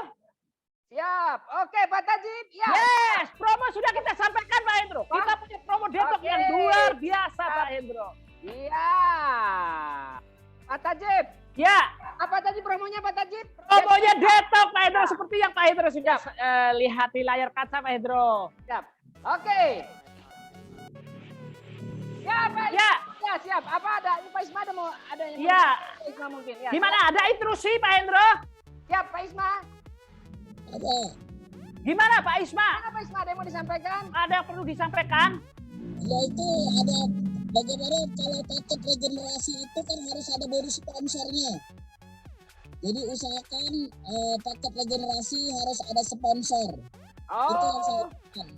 Siap. Oke Pak Tajib. Ya. Yes, promo sudah kita sampaikan Pak Hendro. Kita punya promo detok yang luar biasa Pak Hendro. Iya. Pak Tajib. Ya. Apa tadi promonya Pak Tajib? Promonya detok Pak Hendro, seperti yang Pak Hendro sudah lihat di layar kaca Pak Hendro. Siap. Oke. Ya Pak. Ya. Ya siap. Apa ada? Pak Isma ada yang ya. Pak Isma mungkin. Ya. Gimana? Ada intrusi Pak Hendro? Siap Pak Isma. Ada. Gimana Pak Isma? Apa Pak Isma, ada yang mau disampaikan? Ada yang perlu disampaikan? Yaitu ada bagaimana kalau paket regenerasi itu kan harus ada bonus sponsornya. Jadi usahakan paket regenerasi harus ada sponsor. Itu yang saya lakukan.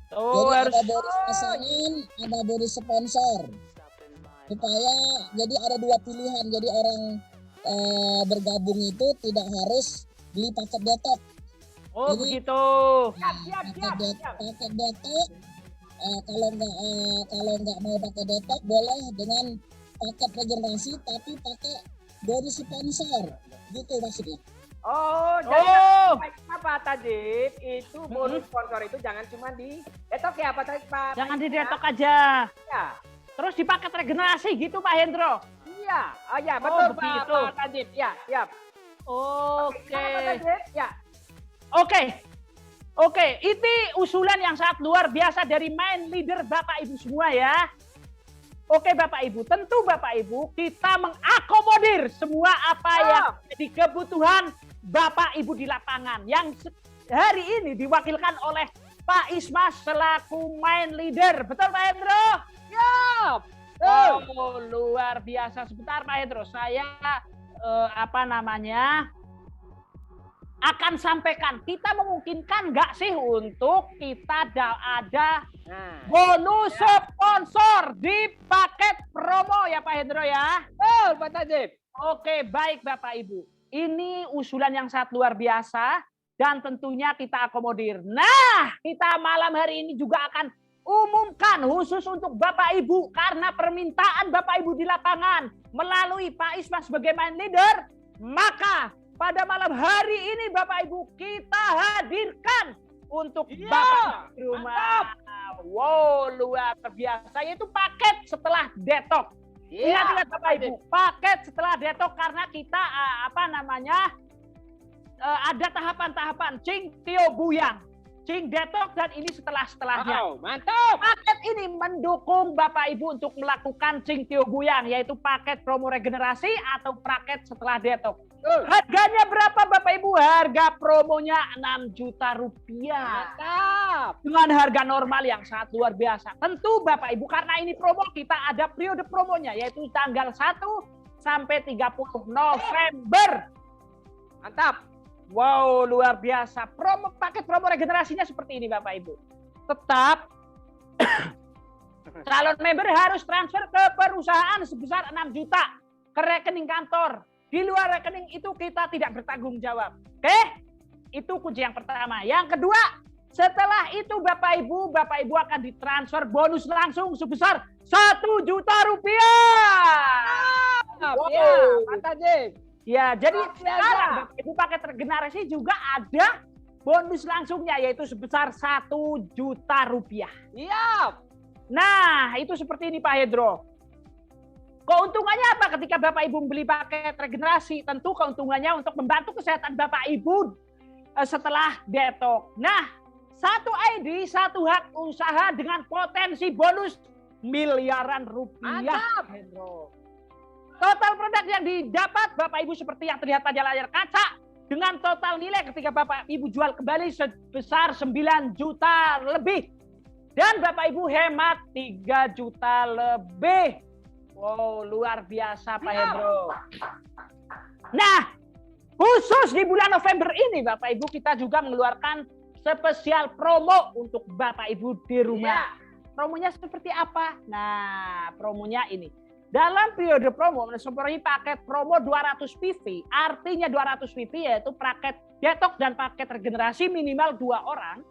Jadi ada bonus pasangan, ada bonus sponsor. Supaya jadi ada dua pilihan. Jadi orang bergabung itu tidak harus beli paket detok. Oh jadi, begitu. Paket detok. Kalau nggak mau pakai detok boleh dengan paket regenerasi tapi pakai bonus sponsor gitu maksudnya. Oh, jadi Pak Tajib itu bonus sponsor itu jangan cuma di detok ya Pak. Jangan di detok aja. Ya. Terus di paket regenerasi gitu Pak Hendro. Iya. Oh ya betul Pak Tajib. Ya, siap. Oke. Pak Tajib, ya. Oke, itu usulan yang sangat luar biasa dari main leader Bapak Ibu semua ya. Oke Bapak Ibu, tentu Bapak Ibu kita mengakomodir semua apa yang jadi kebutuhan Bapak Ibu di lapangan. Yang hari ini diwakilkan oleh Pak Isma selaku main leader. Betul Pak Hendro? Ya. Oh luar biasa. Sebentar Pak Hendro, saya akan sampaikan, kita memungkinkan nggak sih untuk kita ada bonus sponsor di paket promo ya Pak Hendro ya? Betul Pak Tajib. Oke baik Bapak Ibu, ini usulan yang sangat luar biasa dan tentunya kita akomodir. Nah kita malam hari ini juga akan umumkan khusus untuk Bapak Ibu karena permintaan Bapak Ibu di lapangan melalui Pak Isma sebagai main leader, maka pada malam hari ini Bapak Ibu kita hadirkan untuk Bapak di rumah. Wow luar biasa, yaitu paket setelah detok. Ingat Bapak Ibu, paket setelah detok karena kita ada tahapan-tahapan Cing Tio Buyang. Zinc Detox, dan ini setelahnya. Wow, mantap. Paket ini mendukung Bapak Ibu untuk melakukan Zinc Tio Guyang, yaitu paket promo regenerasi atau paket setelah detox. Harganya berapa Bapak Ibu? Harga promonya 6 juta rupiah. Mantap. Dengan harga normal yang sangat luar biasa. Tentu Bapak Ibu, karena ini promo, kita ada periode promonya, yaitu tanggal 1 sampai 30 November. Mantap. Wow, luar biasa. Paket promo regenerasinya seperti ini Bapak Ibu. Tetap calon member harus transfer ke perusahaan sebesar 6 juta ke rekening kantor. Di luar rekening itu kita tidak bertanggung jawab. Oke? Itu kunci yang pertama. Yang kedua, setelah itu Bapak Ibu akan ditransfer bonus langsung sebesar 1 juta rupiah. Wow. Ya, Pak Tajib. Ya, jadi sekarang Bapak Ibu paket regenerasi juga ada bonus langsungnya, yaitu sebesar 1 juta rupiah. Iya. Nah, itu seperti ini Pak Hendro. Keuntungannya apa ketika Bapak Ibu membeli paket regenerasi? Tentu keuntungannya untuk membantu kesehatan Bapak Ibu setelah detox. Nah, satu ID, satu hak usaha dengan potensi bonus miliaran rupiah. Mantap. Hendro. Total produk yang didapat Bapak Ibu seperti yang terlihat pada layar kaca, dengan total nilai ketika Bapak Ibu jual kembali sebesar 9 juta lebih. Dan Bapak Ibu hemat 3 juta lebih. Wow, luar biasa Pak Hendro. Nah, khusus di bulan November ini Bapak Ibu kita juga mengeluarkan spesial promo untuk Bapak Ibu di rumah. Promonya seperti apa? Nah, promonya ini. Dalam periode promo seperti paket promo 200 PV, artinya 200 PV yaitu paket detox dan paket regenerasi minimal 2 orang.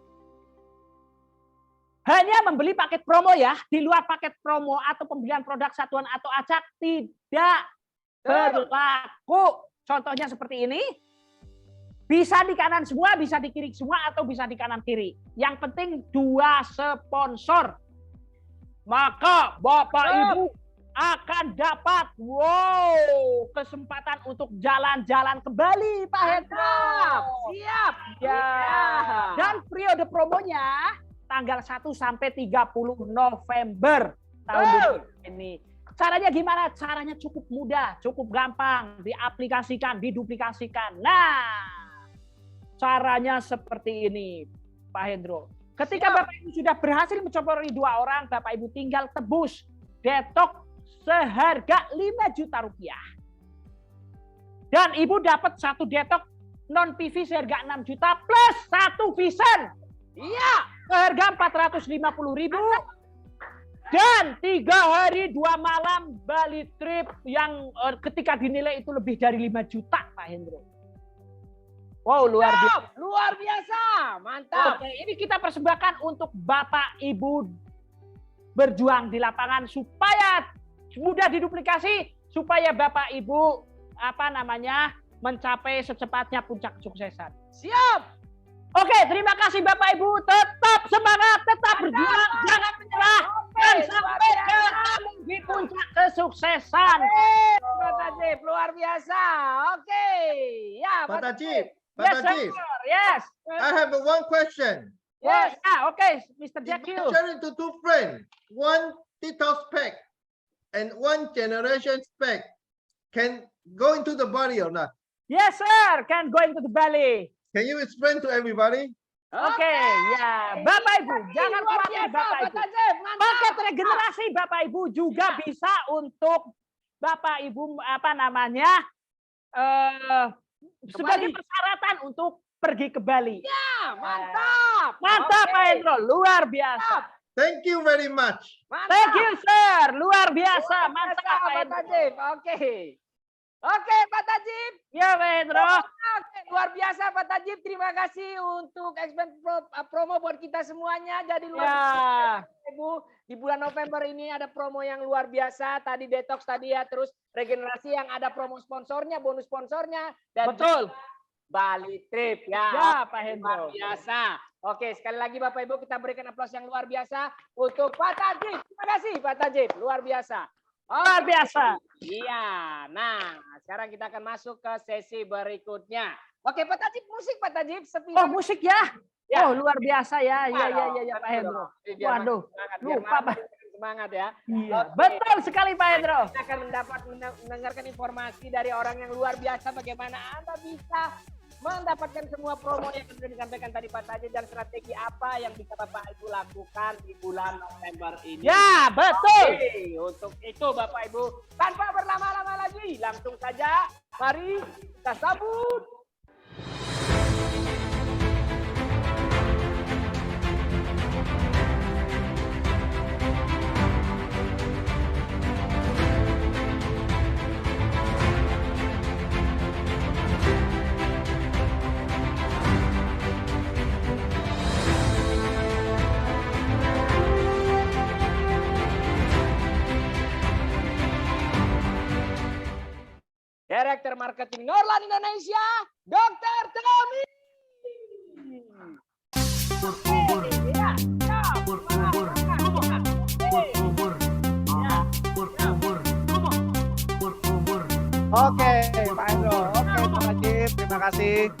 Hanya membeli paket promo ya, di luar paket promo atau pembelian produk satuan atau acak tidak berlaku. Contohnya seperti ini. Bisa di kanan semua, bisa di kiri semua, atau bisa di kanan kiri. Yang penting 2 sponsor. Maka Bapak Ibu akan dapat kesempatan untuk jalan-jalan kembali Pak Hendro. Siap. Ya. Dan periode promonya tanggal 1 sampai 30 November tahun ini. Caranya gimana? Caranya cukup mudah, cukup gampang, diaplikasikan, diduplikasikan. Nah, caranya seperti ini Pak Hendro. Ketika Bapak Ibu sudah berhasil mencopori 2 orang, Bapak Ibu tinggal tebus detox seharga 5 juta rupiah. Dan Ibu dapat 1 detox non PV seharga 6 juta plus 1 Vision. Iya, seharga 450.000. Dan 3 hari 2 malam Bali trip yang ketika dinilai itu lebih dari 5 juta Pak Hendro. Wow, luar biasa. Luar biasa. Mantap. Oke, ini kita persembahkan untuk Bapak Ibu berjuang di lapangan supaya mudah diduplikasi, supaya Bapak Ibu mencapai secepatnya puncak kesuksesan. Siap. Oke, terima kasih Bapak Ibu. Tetap semangat, tetap berjuang, jangan menyerah, dan sampai ketemu di puncak kesuksesan. Pak Tajib, luar biasa. Oke. Ya, Pak Tajib. Yes, yes. I have one question. Yes. Okay, Mr. Jack Hill. Sharing to 2 friends, 1 detox pack and 1 generation pack can go into the body or not? Yes, sir. Can go into the belly. Can you explain to everybody? Oke, ya. Bapak Ibu, jangan khawatir Bapak Ibu. Paket regenerasi Bapak Ibu juga bisa untuk Bapak Ibu sebagai persyaratan untuk pergi ke Bali. Ya, mantap. Mantap Pak Hendro, luar biasa. Thank you very much. Thank you, sir. Luar biasa. Mantap Pak Tajib. Oke, Pak Tajib. Ya, Pak Hendro. Oke, luar biasa Pak Tajib. Terima kasih untuk promo buat kita semuanya. Jadi luar biasa, Ibu. Di bulan November ini ada promo yang luar biasa. Tadi detox tadi ya, terus regenerasi yang ada promo sponsornya, bonus sponsornya. Dan betul. Bali trip ya. Ya, Pak Hendro. Luar biasa. Oke, sekali lagi Bapak Ibu kita berikan aplaus yang luar biasa untuk Pak Tajib. Terima kasih Pak Tajib, luar biasa. Luar biasa. Iya. Nah, sekarang kita akan masuk ke sesi berikutnya. Oke, Pak Tajib, musik Pak Tajib. Oh, musik ya? Ya. Oh, luar biasa ya. Ya, Pak Hendro. Waduh, lupa Pak. Semangat ya. Iya, betul sekali Pak Hendro. Kita akan mendengarkan informasi dari orang yang luar biasa bagaimana Anda bisa mendapatkan semua promo yang sudah disampaikan tadi Pak Tajib dan strategi apa yang bisa Bapak Ibu lakukan di bulan November ini. Ya, betul. Oke, untuk itu Bapak Ibu, tanpa berlama-lama lagi, langsung saja mari kita sambut. Direktur Marketing Norlan Indonesia, Dr. Tommy. Oke, Pak Hendro. Oke, Pak Najib. Terima kasih.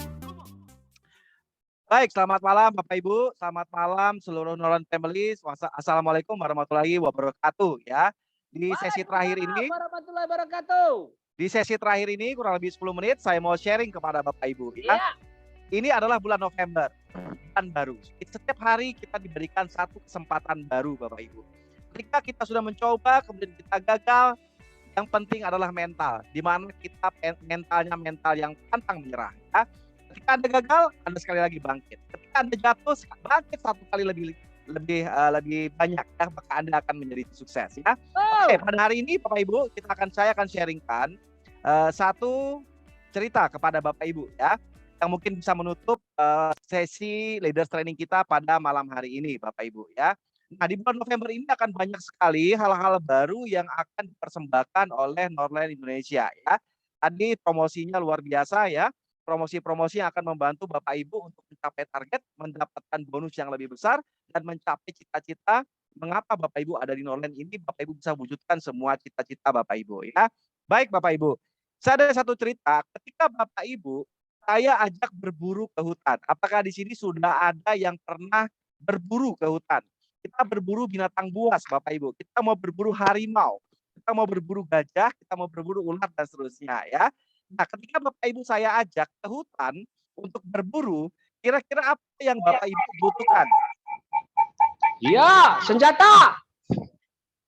Baik, selamat malam Bapak Ibu. Selamat malam seluruh Norlan Family. Assalamualaikum warahmatullahi wabarakatuh ya. Di sesi terakhir ini, warahmatullahi wabarakatuh. Di sesi terakhir ini kurang lebih 10 menit saya mau sharing kepada Bapak Ibu ya. Ini adalah bulan November, bulan baru. Setiap hari kita diberikan satu kesempatan baru Bapak Ibu. Ketika kita sudah mencoba kemudian kita gagal, yang penting adalah mental. Di mana kita mentalnya mental yang pantang menyerah ya. Ketika Anda gagal, Anda sekali lagi bangkit. Ketika Anda jatuh, bangkit satu kali lebih banyak ya, maka Anda akan menjadi sukses ya. Oke, pada hari ini Bapak Ibu, saya akan sharingkan satu cerita kepada Bapak Ibu ya, yang mungkin bisa menutup sesi leaders training kita pada malam hari ini Bapak Ibu ya. Nah, di bulan November ini akan banyak sekali hal-hal baru yang akan dipersembahkan oleh Norlan Indonesia ya. Tadi promosinya luar biasa ya. Promosi-promosi yang akan membantu Bapak Ibu untuk mencapai target, mendapatkan bonus yang lebih besar, dan mencapai cita-cita. Mengapa Bapak Ibu ada di Norlan ini, Bapak Ibu bisa wujudkan semua cita-cita Bapak Ibu ya. Baik Bapak Ibu, saya ada satu cerita ketika Bapak Ibu saya ajak berburu ke hutan. Apakah di sini sudah ada yang pernah berburu ke hutan? Kita berburu binatang buas Bapak Ibu. Kita mau berburu harimau, kita mau berburu gajah, kita mau berburu ular dan seterusnya ya. Nah, ketika Bapak Ibu saya ajak ke hutan untuk berburu, kira-kira apa yang Bapak Ibu butuhkan? Ya, senjata.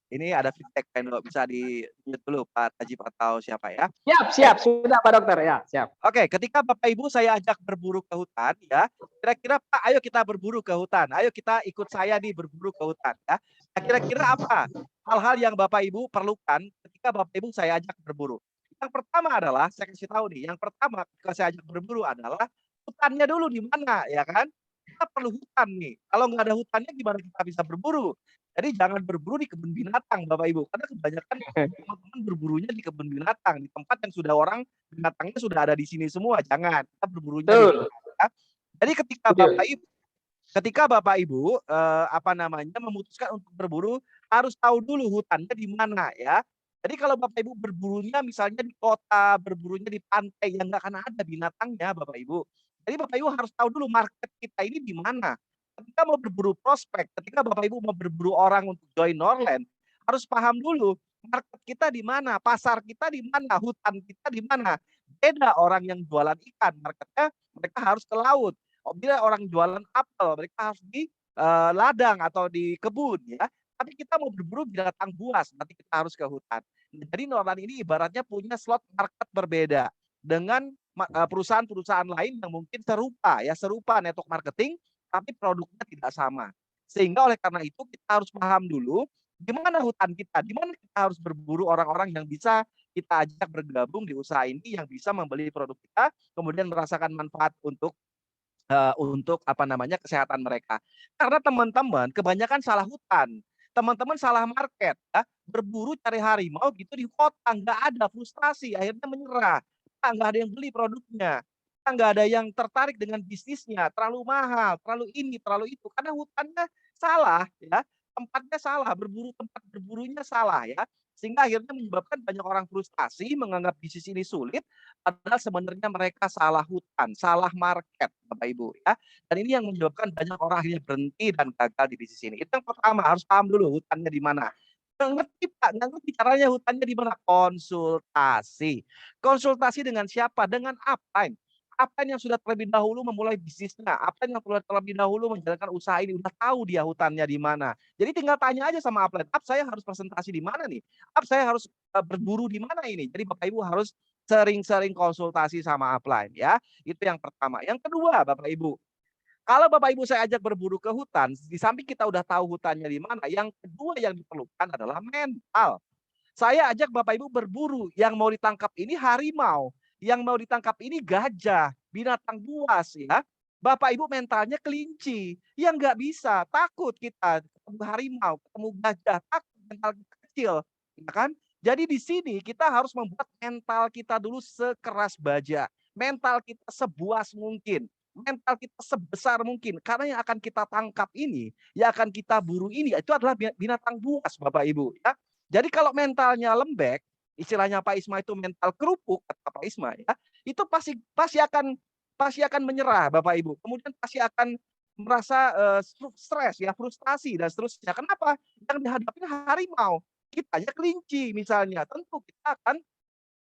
Ini ada feedback, bisa di-mute dulu Pak Tajib atau siapa ya? Siap, sudah Pak Dokter ya, siap. Oke, ketika Bapak Ibu saya ajak berburu ke hutan ya, kira-kira Pak, ayo kita berburu ke hutan, ayo kita ikut saya di berburu ke hutan ya. Nah, kira-kira apa hal-hal yang Bapak Ibu perlukan ketika Bapak Ibu saya ajak berburu? Yang pertama adalah, saya kasih tahu nih, yang pertama ketika saya ajak berburu adalah hutannya dulu di mana ya kan? Kita perlu hutan nih. Kalau nggak ada hutannya gimana kita bisa berburu? Jadi jangan berburu di kebun binatang Bapak Ibu, karena kebanyakan teman-teman berburunya di kebun binatang, di tempat yang sudah orang binatangnya sudah ada di sini semua. Jangan, kita berburunya di sana, ya. Jadi ketika Bapak Ibu memutuskan untuk berburu, harus tahu dulu hutannya di mana ya. Jadi kalau Bapak Ibu berburunya misalnya di kota, berburunya di pantai, yang nggak akan ada binatangnya Bapak Ibu. Jadi Bapak Ibu harus tahu dulu market kita ini di mana. Ketika mau berburu prospek, ketika Bapak Ibu mau berburu orang untuk join Norlan, harus paham dulu market kita di mana, pasar kita di mana, hutan kita di mana. Beda orang yang jualan ikan, marketnya mereka harus ke laut. Bila orang jualan apel, mereka harus di ladang atau di kebun ya. Tapi kita mau berburu binatang buas, nanti kita harus ke hutan. Jadi Norlan ini ibaratnya punya slot market berbeda dengan perusahaan-perusahaan lain yang mungkin serupa network marketing, tapi produknya tidak sama. Sehingga oleh karena itu kita harus paham dulu di mana hutan kita, di mana kita harus berburu orang-orang yang bisa kita ajak bergabung di usaha ini, yang bisa membeli produk kita, kemudian merasakan manfaat untuk kesehatan mereka. Karena teman-teman kebanyakan salah hutan, teman-teman salah market, ya. Berburu cari harimau gitu di kota, nggak ada, frustrasi, akhirnya menyerah, nggak ada yang beli produknya. Nggak ada yang tertarik dengan bisnisnya, terlalu mahal, terlalu ini, terlalu itu, karena hutannya salah ya, tempatnya salah, tempat berburunya salah ya. Sehingga akhirnya menyebabkan banyak orang frustasi, menganggap bisnis ini sulit, padahal sebenarnya mereka salah hutan, salah market, Bapak Ibu ya. Dan ini yang menyebabkan banyak orang akhirnya berhenti dan gagal di bisnis ini. Itu yang pertama, harus paham dulu hutannya di mana. Nggak ngerti Pak, nggak ngerti caranya hutannya di mana. Konsultasi. Konsultasi dengan siapa? Dengan upline. Upline yang sudah terlebih dahulu memulai bisnisnya, upline yang sudah terlebih dahulu menjalankan usaha ini, udah tahu dia hutannya di mana. Jadi tinggal tanya aja sama upline, saya harus presentasi di mana nih? Saya harus berburu di mana ini? Jadi Bapak Ibu harus sering-sering konsultasi sama upline ya. Itu yang pertama. Yang kedua, Bapak Ibu, kalau Bapak Ibu saya ajak berburu ke hutan, di samping kita udah tahu hutannya di mana, yang kedua yang diperlukan adalah mental. Saya ajak Bapak Ibu berburu, yang mau ditangkap ini harimau, yang mau ditangkap ini gajah, binatang buas ya. Bapak Ibu mentalnya kelinci, yang nggak bisa, takut kita ketemu harimau, ketemu gajah, takut, mental kita kecil, ya kan? Jadi di sini kita harus membuat mental kita dulu sekeras baja, mental kita sebuas mungkin, mental kita sebesar mungkin, karena yang akan kita tangkap ini, yang akan kita buru ini, itu adalah binatang buas Bapak Ibu ya. Jadi kalau mentalnya lembek, istilahnya Pak Isma itu mental kerupuk, kata Pak Isma ya, itu pasti akan menyerah Bapak Ibu. Kemudian pasti akan merasa stres ya, frustasi dan seterusnya. Kenapa? Yang dihadapi harimau, kita aja kelinci misalnya. Tentu kita akan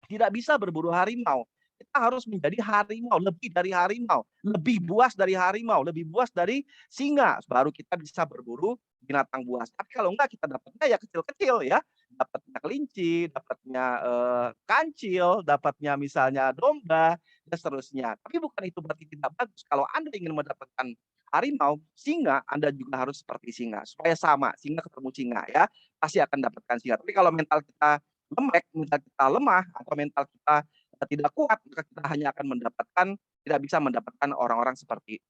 tidak bisa berburu harimau. Kita harus menjadi harimau, lebih dari harimau, lebih buas dari harimau, lebih buas dari singa, baru kita bisa berburu binatang buas. Tapi kalau enggak, kita dapatnya ya kecil-kecil ya, dapatnya kelinci, dapatnya kancil, dapatnya misalnya domba, dan seterusnya. Tapi bukan itu berarti tidak bagus. Kalau Anda ingin mendapatkan harimau, singa, Anda juga harus seperti singa, supaya sama, singa ketemu singa ya, pasti akan dapatkan singa. Tapi kalau mental kita lembek, mental kita lemah, atau mental kita tidak kuat, maka kita hanya akan tidak bisa mendapatkan orang-orang seperti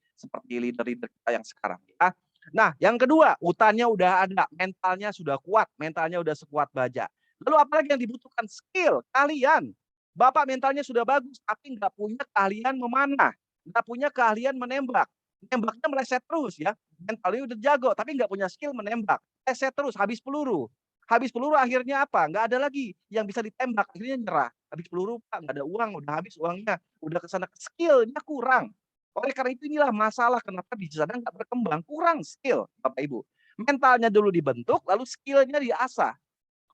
leader-leader kita yang sekarang ya. Nah, yang kedua, hutannya udah ada, mentalnya sudah kuat, mentalnya udah sekuat baja. Lalu apalagi yang dibutuhkan? Skill kalian. Bapak mentalnya sudah bagus, tapi nggak punya keahlian memanah, nggak punya keahlian menembak. Nembaknya meleset terus ya, mentalnya udah jago, tapi nggak punya skill menembak. Meleset terus, habis peluru. Habis peluru akhirnya apa? Nggak ada lagi yang bisa ditembak, akhirnya nyerah. Habis peluru Pak, nggak ada uang, udah habis uangnya, udah kesana, skillnya kurang. Oleh karena itu inilah masalah kenapa bisnis Anda nggak berkembang, kurang skill Bapak Ibu. Mentalnya dulu dibentuk, lalu skillnya diasah.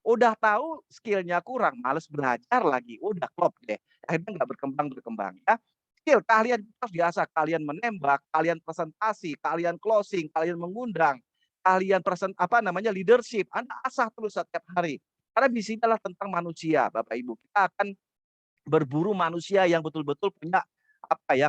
Udah tahu skillnya kurang, males belajar lagi, udah klop deh. Akhirnya nggak berkembang ya. Skill, keahlian harus diasah, kalian menembak, kalian presentasi, kalian closing, kalian mengundang, kalian leadership, Anda asah terus setiap hari. Karena di sini adalah tentang manusia, Bapak Ibu. Kita akan berburu manusia yang betul-betul punya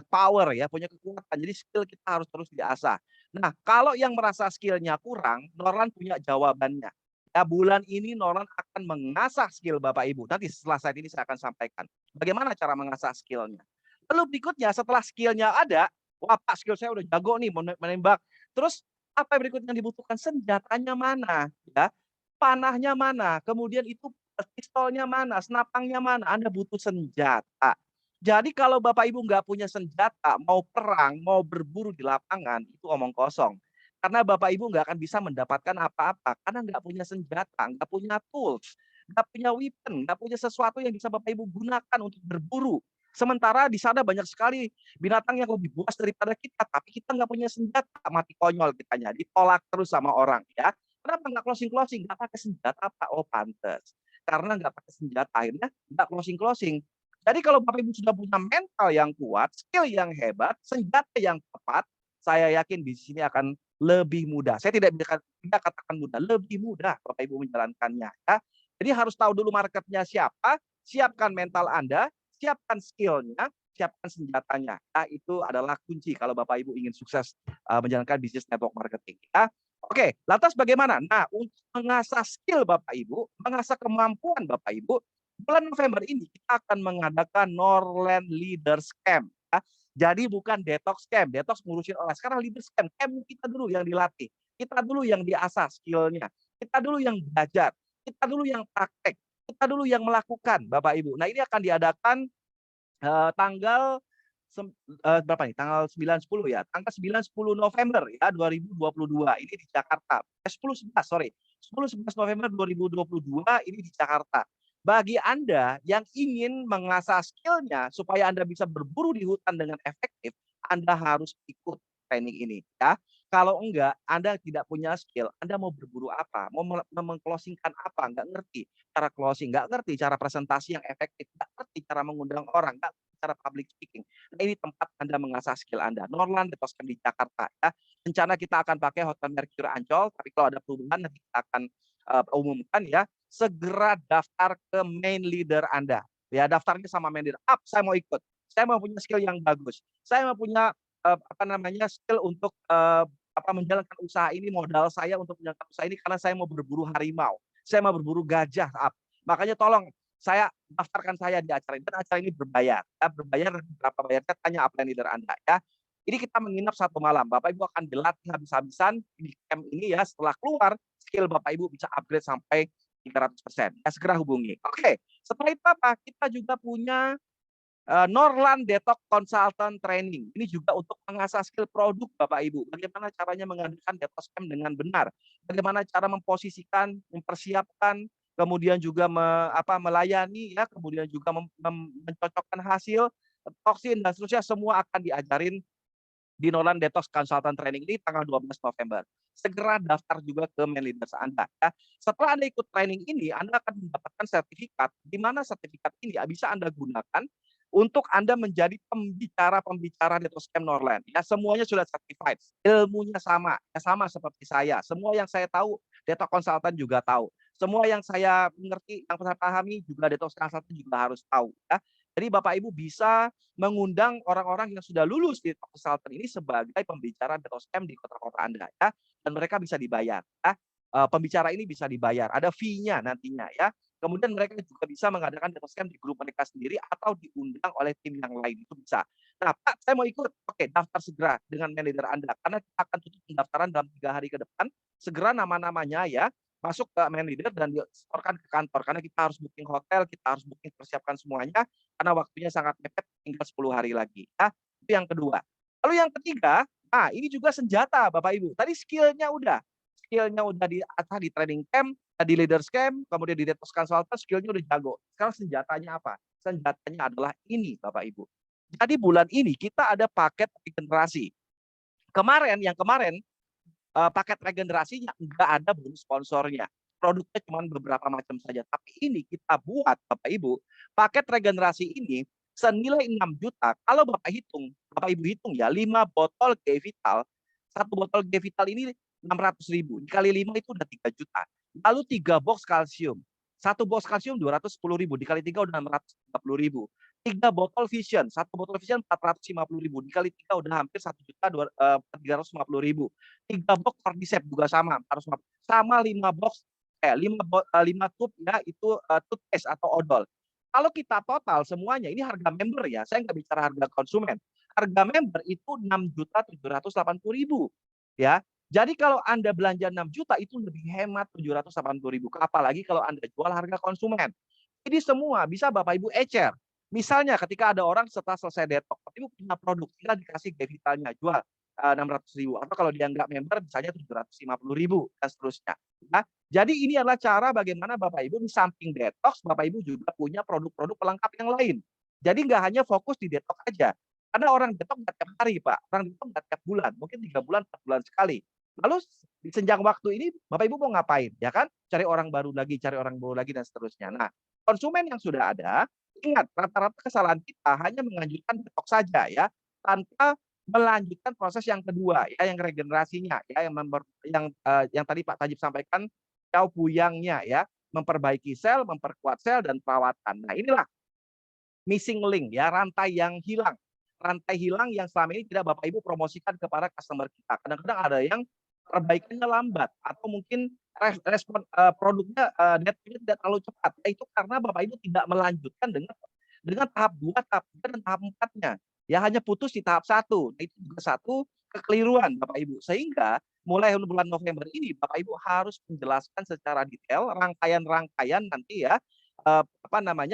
power ya, punya kekuatan. Jadi skill kita harus terus diasah. Nah, kalau yang merasa skillnya kurang, Norlan punya jawabannya. Ya, bulan ini Norlan akan mengasah skill Bapak Ibu. Nanti setelah saat ini saya akan sampaikan bagaimana cara mengasah skillnya. Lalu berikutnya setelah skillnya ada, wah Pak, skill saya udah jago nih menembak. Terus apa berikutnya yang dibutuhkan? Senjatanya mana? Ya, panahnya mana? Kemudian itu pistolnya mana? Senapangnya mana? Anda butuh senjata. Jadi kalau Bapak Ibu nggak punya senjata, mau perang, mau berburu di lapangan, itu omong kosong. Karena Bapak Ibu nggak akan bisa mendapatkan apa-apa, karena nggak punya senjata, nggak punya tools, nggak punya weapon, nggak punya sesuatu yang bisa Bapak Ibu gunakan untuk berburu. Sementara di sana banyak sekali binatang yang lebih buas daripada kita, tapi kita nggak punya senjata, mati konyol kitanya, ditolak terus sama orang ya. Kenapa nggak closing? Nggak pakai senjata Pak? Oh pantes. Karena nggak pakai senjata, akhirnya nggak closing. Jadi kalau Bapak Ibu sudah punya mental yang kuat, skill yang hebat, senjata yang tepat, saya yakin bisnis ini akan lebih mudah. Saya tidak katakan mudah, lebih mudah Bapak Ibu menjalankannya. Ya. Jadi harus tahu dulu marketnya siapa, siapkan mental Anda, siapkan skillnya, siapkan senjatanya. Ya, itu adalah kunci kalau Bapak Ibu ingin sukses menjalankan bisnis network marketing. Ya. Oke, lantas bagaimana? Nah, untuk mengasah skill Bapak Ibu, mengasah kemampuan Bapak Ibu, bulan November ini kita akan mengadakan Norland Leaders Camp. Ya. Jadi bukan detox camp, detox ngurusin orang. Sekarang leaders camp, kita dulu yang dilatih, kita dulu yang diasah skillnya, kita dulu yang belajar, kita dulu yang praktek, kita dulu yang melakukan, Bapak Ibu. Nah ini akan diadakan tanggal berapa nih? Tanggal 9 10 ya. Tanggal 9 10 November ya 2022 ini di Jakarta. 10 11 sorry. 10 11 November 2022 ini di Jakarta. Bagi Anda yang ingin mengasah skill-nya supaya Anda bisa berburu di hutan dengan efektif, Anda harus ikut training ini ya. Kalau enggak, Anda tidak punya skill, Anda mau berburu apa? Mau meng-closing-kan apa? Enggak ngerti cara closing, enggak ngerti cara presentasi yang efektif, enggak ngerti cara mengundang orang, enggak ngerti cara public speaking. Nah, ini tempat Anda mengasah skill Anda. Norland Detox Camp di Jakarta ya. Rencana kita akan pakai Hotel Mercure Ancol, tapi kalau ada perubahan nanti kita akan umumkan ya. Segera daftar ke main leader Anda. Ya, daftarnya sama main leader. Saya mau ikut. Saya mau punya skill yang bagus. Saya mau punya skill untuk menjalankan usaha ini, modal saya untuk menjalankan usaha ini karena saya mau berburu harimau, saya mau berburu gajah. Makanya tolong saya daftarkan saya di acara ini, dan acara ini berbayar. Berbayar berapa bayarnya? Tanya upline leader Anda ya. Ini kita menginap 1 malam. Bapak Ibu akan dilatih habis-habisan di camp ini ya. Setelah keluar, skill Bapak Ibu bisa upgrade sampai 300%. Ya, segera hubungi. Oke, setelah itu apa? Kita juga punya Norland Detox Consultant Training. Ini juga untuk mengasah skill produk Bapak Ibu. Bagaimana caranya mengadakan detox camp dengan benar. Bagaimana cara memposisikan, mempersiapkan, kemudian juga melayani, ya, kemudian juga mencocokkan hasil, toksin, dan seterusnya. Semua akan diajarin di Norland Detox Consultant Training ini tanggal 12 November. Segera daftar juga ke main leaders Anda. Ya. Setelah Anda ikut training ini, Anda akan mendapatkan sertifikat, di mana sertifikat ini bisa Anda gunakan untuk Anda menjadi pembicara Detox Camp Norland. Ya, semuanya sudah certified. Ilmunya sama, ya, sama seperti saya. Semua yang saya tahu, Detox Consultant juga tahu. Semua yang saya mengerti, yang saya pahami juga Detox Consultant juga harus tahu. Ya. Jadi Bapak Ibu bisa mengundang orang-orang yang sudah lulus di Detox Consultant ini sebagai pembicara Detox Camp di kota-kota Anda. Ya. Dan mereka bisa dibayar. Ya. Pembicara ini bisa dibayar. Ada fee-nya nantinya. Ya. Kemudian mereka juga bisa mengadakan detox camp di grup mereka sendiri atau diundang oleh tim yang lain, itu bisa. Nah, Pak, saya mau ikut. Oke, daftar segera dengan manajer Anda karena kita akan tutup pendaftaran dalam 3 hari ke depan. Segera nama-namanya ya masuk ke manajer dan disetorkan ke kantor karena kita harus booking hotel, kita harus booking persiapkan semuanya karena waktunya sangat mepet, tinggal 10 hari lagi. Ya, itu yang kedua. Lalu yang ketiga, ini juga senjata Bapak Ibu. Tadi skill-nya udah diasah di training camp, di leaders camp, kemudian di detox consultant, skill-nya udah jago. Sekarang senjatanya apa? Senjatanya adalah ini Bapak Ibu. Jadi bulan ini kita ada paket regenerasi. Yang kemarin paket regenerasinya enggak ada bonus sponsornya. Produknya cuma beberapa macam saja. Tapi ini kita buat Bapak Ibu, paket regenerasi ini senilai 6 juta. Kalau Bapak Ibu hitung ya, 5 botol G-Vital. 1 botol G-Vital ini 600.000. Dikali 5 itu udah 3 juta. Lalu 3 box kalsium. 1 box kalsium 210.000. Dikali 3 udah 630.000. 3 botol Vision. 1 botol Vision 450.000. Dikali 3 udah hampir 1.350.000. 3 box Cordyceps juga sama. Sama 5 box 5 tube ya itu toothpaste atau odol. Kalau kita total semuanya, ini harga member ya. Saya nggak bicara harga konsumen. Harga member itu 6.780.000 ya. Jadi kalau Anda belanja 6 juta itu lebih hemat 780.000. Apalagi kalau Anda jual harga konsumen. Ini semua bisa Bapak Ibu ecer. Misalnya ketika ada orang setelah selesai detox, Bapak Ibu punya produk, tinggal dikasih G-Vitalnya, jual 600.000. Atau kalau dia nggak member, misalnya 750.000 dan seterusnya. Nah, jadi ini adalah cara bagaimana Bapak Ibu di samping detox, Bapak Ibu juga punya produk-produk pelengkap yang lain. Jadi nggak hanya fokus di detox aja. Karena orang detox nggak tiap hari, Pak. Orang detox nggak tiap bulan, mungkin 3 bulan, 4 bulan sekali. Lalu di senjang waktu ini Bapak Ibu mau ngapain? Ya kan? Cari orang baru lagi dan seterusnya. Nah, konsumen yang sudah ada, ingat rata-rata kesalahan kita hanya menganjurkan detox saja ya, tanpa melanjutkan proses yang kedua ya, yang regenerasinya ya, yang tadi Pak Tajib sampaikan, Chow Puyangnya ya, memperbaiki sel, memperkuat sel dan perawatan. Nah, inilah missing link ya, rantai yang hilang. Rantai hilang yang selama ini tidak Bapak Ibu promosikan kepada customer kita. Kadang-kadang ada yang perbaikannya lambat atau mungkin respon produknya netnya tidak terlalu cepat. Itu karena Bapak Ibu tidak melanjutkan dengan tahap 2, tahap 3 dan tahap 4-nya. Ya hanya putus di tahap 1. Nah, itu juga satu kekeliruan Bapak Ibu. Sehingga mulai bulan November ini Bapak Ibu harus menjelaskan secara detail rangkaian-rangkaian nanti ya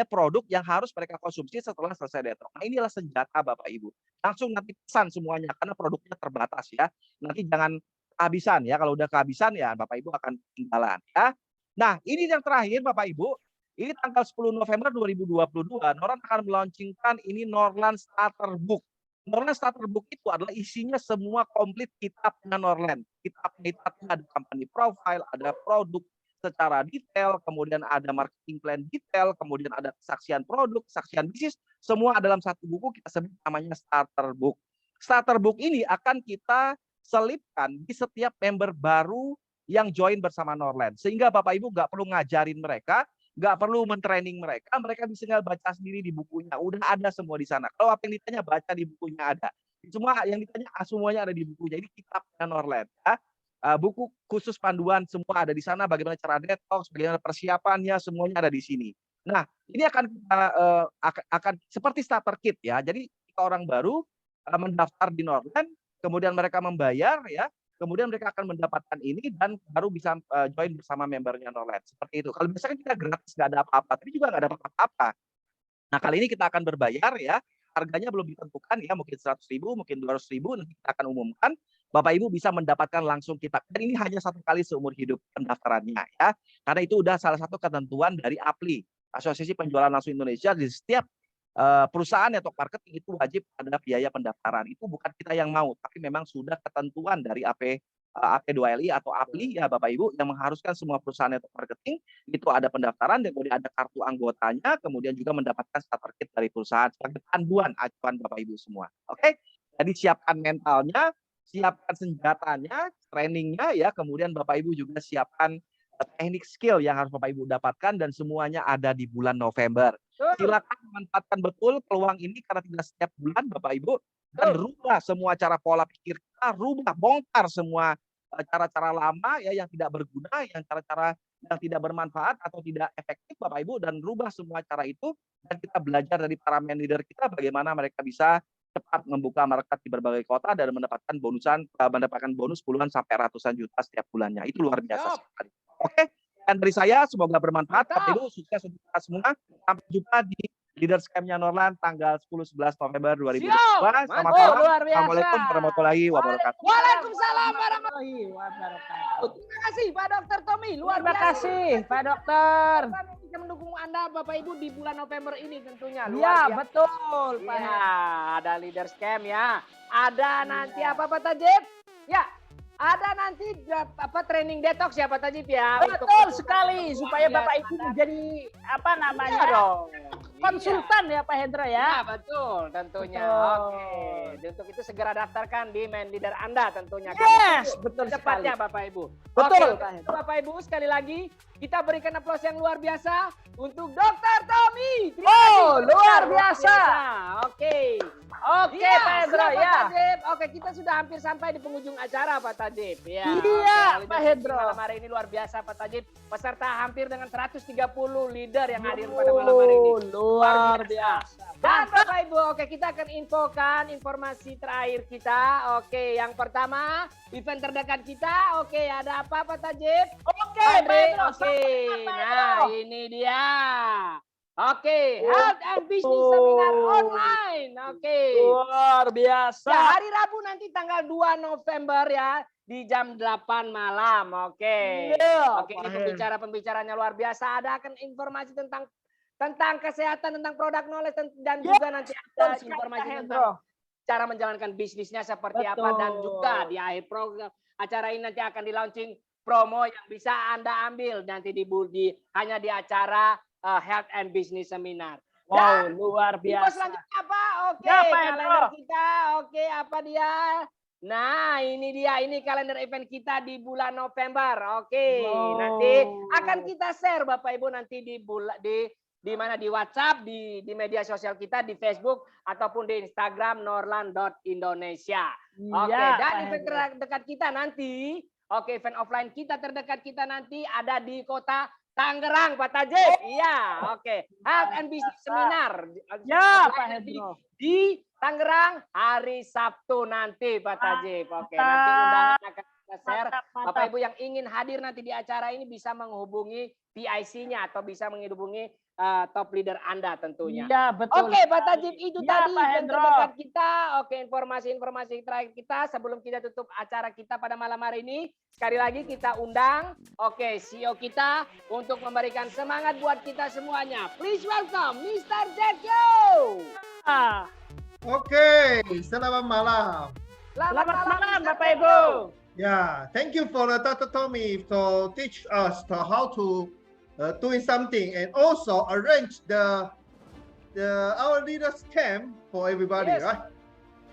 produk yang harus mereka konsumsi setelah selesai detox. Nah, inilah senjata Bapak Ibu. Langsung nanti pesan semuanya karena produknya terbatas ya. Nanti jangan kehabisan ya. Kalau udah kehabisan ya Bapak Ibu akan ketinggalan ya. Nah, ini yang terakhir Bapak Ibu. Ini tanggal 10 November 2022, Norlan akan melaunchingkan ini Norlan Starter Book. Norlan Starter Book itu adalah isinya semua komplit kitabnya Norlan. Kitabnya ada company profile, ada produk secara detail, kemudian ada marketing plan detail, kemudian ada kesaksian produk, kesaksian bisnis, semua dalam satu buku kita sebut namanya Starter Book. Starter Book ini akan kita selipkan di setiap member baru yang join bersama Norlan. Sehingga Bapak Ibu nggak perlu ngajarin mereka, nggak perlu mentraining mereka, mereka bisa tinggal baca sendiri di bukunya. Udah ada semua di sana. Kalau apa yang ditanya baca di bukunya ada. Semua yang ditanya semuanya ada di bukunya. Ini kitabnya Norlan. Ya. Buku khusus panduan semua ada di sana. Bagaimana cara detox, bagaimana persiapannya, semuanya ada di sini. Nah, ini akan seperti starter kit ya. Jadi orang baru mendaftar di Norlan, kemudian mereka membayar ya. Kemudian mereka akan mendapatkan ini dan baru bisa join bersama membernya Norlan. Seperti itu. Kalau biasanya kita gratis, nggak ada apa-apa, tapi juga nggak ada apa-apa. Nah, kali ini kita akan berbayar ya. Harganya belum ditentukan ya, mungkin 100.000, mungkin 200.000, nanti kita akan umumkan. Bapak Ibu bisa mendapatkan langsung kitab. Dan ini hanya 1 kali seumur hidup pendaftarannya ya. Karena itu udah salah satu ketentuan dari APLI, Asosiasi Penjualan Langsung Indonesia. Di setiap perusahaan atau marketing itu wajib ada biaya pendaftaran. Itu bukan kita yang mau, tapi memang sudah ketentuan dari AP2LI atau APLI ya Bapak Ibu yang mengharuskan semua perusahaan atau marketing itu ada pendaftaran, dan kemudian ada kartu anggotanya, kemudian juga mendapatkan starter kit dari perusahaan sebagai panduan acuan Bapak Ibu semua. Oke? Jadi siapkan mentalnya, siapkan senjatanya, trainingnya ya, kemudian Bapak Ibu juga siapkan teknik skill yang harus Bapak Ibu dapatkan, dan semuanya ada di bulan November. Silakan memanfaatkan betul peluang ini karena tidak setiap bulan Bapak Ibu, dan rubah semua cara pola pikir kita, bongkar semua cara-cara lama ya yang tidak berguna, yang cara-cara yang tidak bermanfaat atau tidak efektif Bapak Ibu, dan rubah semua cara itu, dan kita belajar dari para man leader kita bagaimana mereka bisa cepat membuka market di berbagai kota dan mendapatkan bonus puluhan sampai ratusan juta setiap bulannya. Itu luar biasa sekali. Oke, dan dari saya semoga bermanfaat. Bapak Ibu sukses untuk kita semua. Sampai jumpa di Leaders Camp-nya Norlan tanggal 10-11 November 2022. Selamat malam. Assalamualaikum warahmatullahi wabarakatuh. Waalaikumsalam warahmatullahi wabarakatuh. Terima kasih Pak Dr. Tommy. Terima kasih Pak Dokter. Bisa mendukung Anda Bapak Ibu di bulan November ini tentunya. Iya, betul Pak. Ya, ada Leaders Camp ya. Ada nanti apa Pak Tajib? Ya. Ada nanti training detox ya Pak Tajib ya. Betul sekali supaya Bapak Ibu menjadi konsultan ya Pak Hendra ya. Ya betul tentunya. Oke. Untuk itu segera daftarkan di Man Leader Anda tentunya. Yes, betul cepatnya Bapak Ibu. Betul Bapak Ibu sekali lagi kita berikan aplaus yang luar biasa untuk Dr. Tommy. Luar biasa. Oke. Oke Pak Hendra ya. Oke, kita sudah hampir sampai di penghujung acara Pak Tajib. Ya. Iya Pak Hendra. Malam hari ini luar biasa Pak Tajib. Peserta hampir dengan 130 leader yang hadir pada malam hari ini. Luar biasa. Dan Bapak Ibu, oke kita akan infokan informasi terakhir kita. Oke, yang pertama event terdekat kita. Oke, ada apa Pak Tajib? Oke, oke. Nah, ini dia. Oke, Health and Business Seminar online. Oke. Luar biasa. Ya, hari Rabu nanti tanggal 2 November ya di jam 8 malam. Oke. Oke, ini pembicaranya luar biasa. Ada akan informasi tentang kesehatan, tentang produk knowledge, dan juga nanti ada informasi tentang cara menjalankan bisnisnya seperti apa, dan juga di akhir program acara ini nanti akan di launching promo yang bisa Anda ambil nanti hanya di acara Health and Business Seminar. Wow, luar biasa. Info selanjutnya apa? Oke, Ya, kalender kita. Oke, apa dia? Nah, ini dia. Ini kalender event kita di bulan November. Oke, nanti akan kita share Bapak Ibu nanti di mana, di WhatsApp, di media sosial kita, di Facebook ataupun di Instagram norlan.indonesia. Oke, dan event terdekat kita nanti, event offline kita terdekat kita nanti ada di kota Tangerang, Pak Tajib. Iya, oke. Health and Business Seminar. Ya, Pak Hendro. Di Tangerang hari Sabtu nanti, Pak Tajib. Oke, nanti undangan akan kita share. Bapak Ibu yang ingin hadir nanti di acara ini bisa menghubungi PIC-nya atau bisa menghubungi top leader Anda tentunya. Iya, betul. Oke, Pak Tajib, itu Ya, tadi Pak yang Hendro. terdekat kita. Oke, informasi-informasi terakhir kita sebelum kita tutup acara kita pada malam hari ini. Sekali lagi kita undang, CEO kita untuk memberikan semangat buat kita semuanya. Please welcome Mr. Jekyo. Oke, selamat malam. Selamat malam, Bapak Ibu. Yeah, thank you for Dr. Tommy to teach us to how to doing something and also arrange our leaders camp for everybody, Yes. right?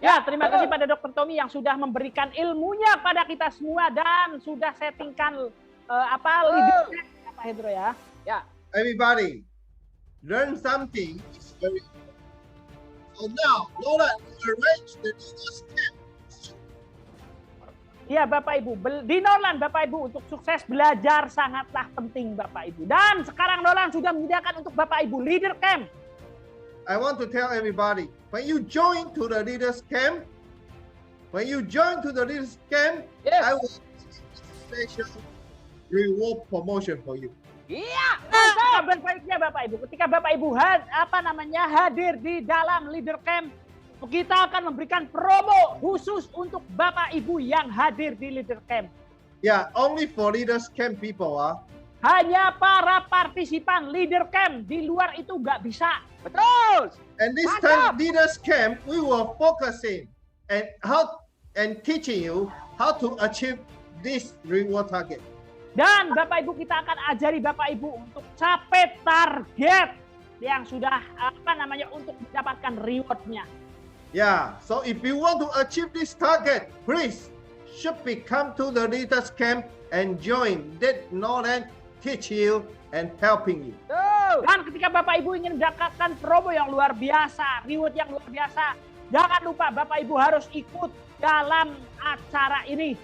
Ya, terima kasih pada Dr. Tommy yang sudah memberikan ilmunya pada kita semua dan sudah settingkan leader camp, Pak Hendro ya. Ya. Everybody, learn something. It's very so now, Lola arrange the leaders camp. Iya Bapak Ibu, di Norlan Bapak Ibu untuk sukses belajar sangatlah penting Bapak Ibu. Dan sekarang Norlan sudah menyediakan untuk Bapak Ibu leader camp. I want to tell everybody, when you join to the leaders camp, Yes. I will special reward promotion for you. Iya. Kabar baiknya Bapak Ibu, ketika Bapak Ibu hadir di dalam leader camp, kita akan memberikan promo khusus untuk Bapak Ibu yang hadir di leader camp. Yeah, only for leaders camp people. Hanya para partisipan leader camp, di luar itu nggak bisa. Betul. And this time leaders camp, we will focusing and teaching you how to achieve this reward target. Dan Bapak Ibu kita akan ajari Bapak Ibu untuk capai target yang sudah untuk mendapatkan rewardnya. Yeah, so if you want to achieve this target, please should come to the leaders camp and join that Norland teach you and helping you. Dan ketika Bapak Ibu ingin mendapatkan promo yang luar biasa, reward yang luar biasa, jangan lupa Bapak Ibu harus ikut dalam acara ini.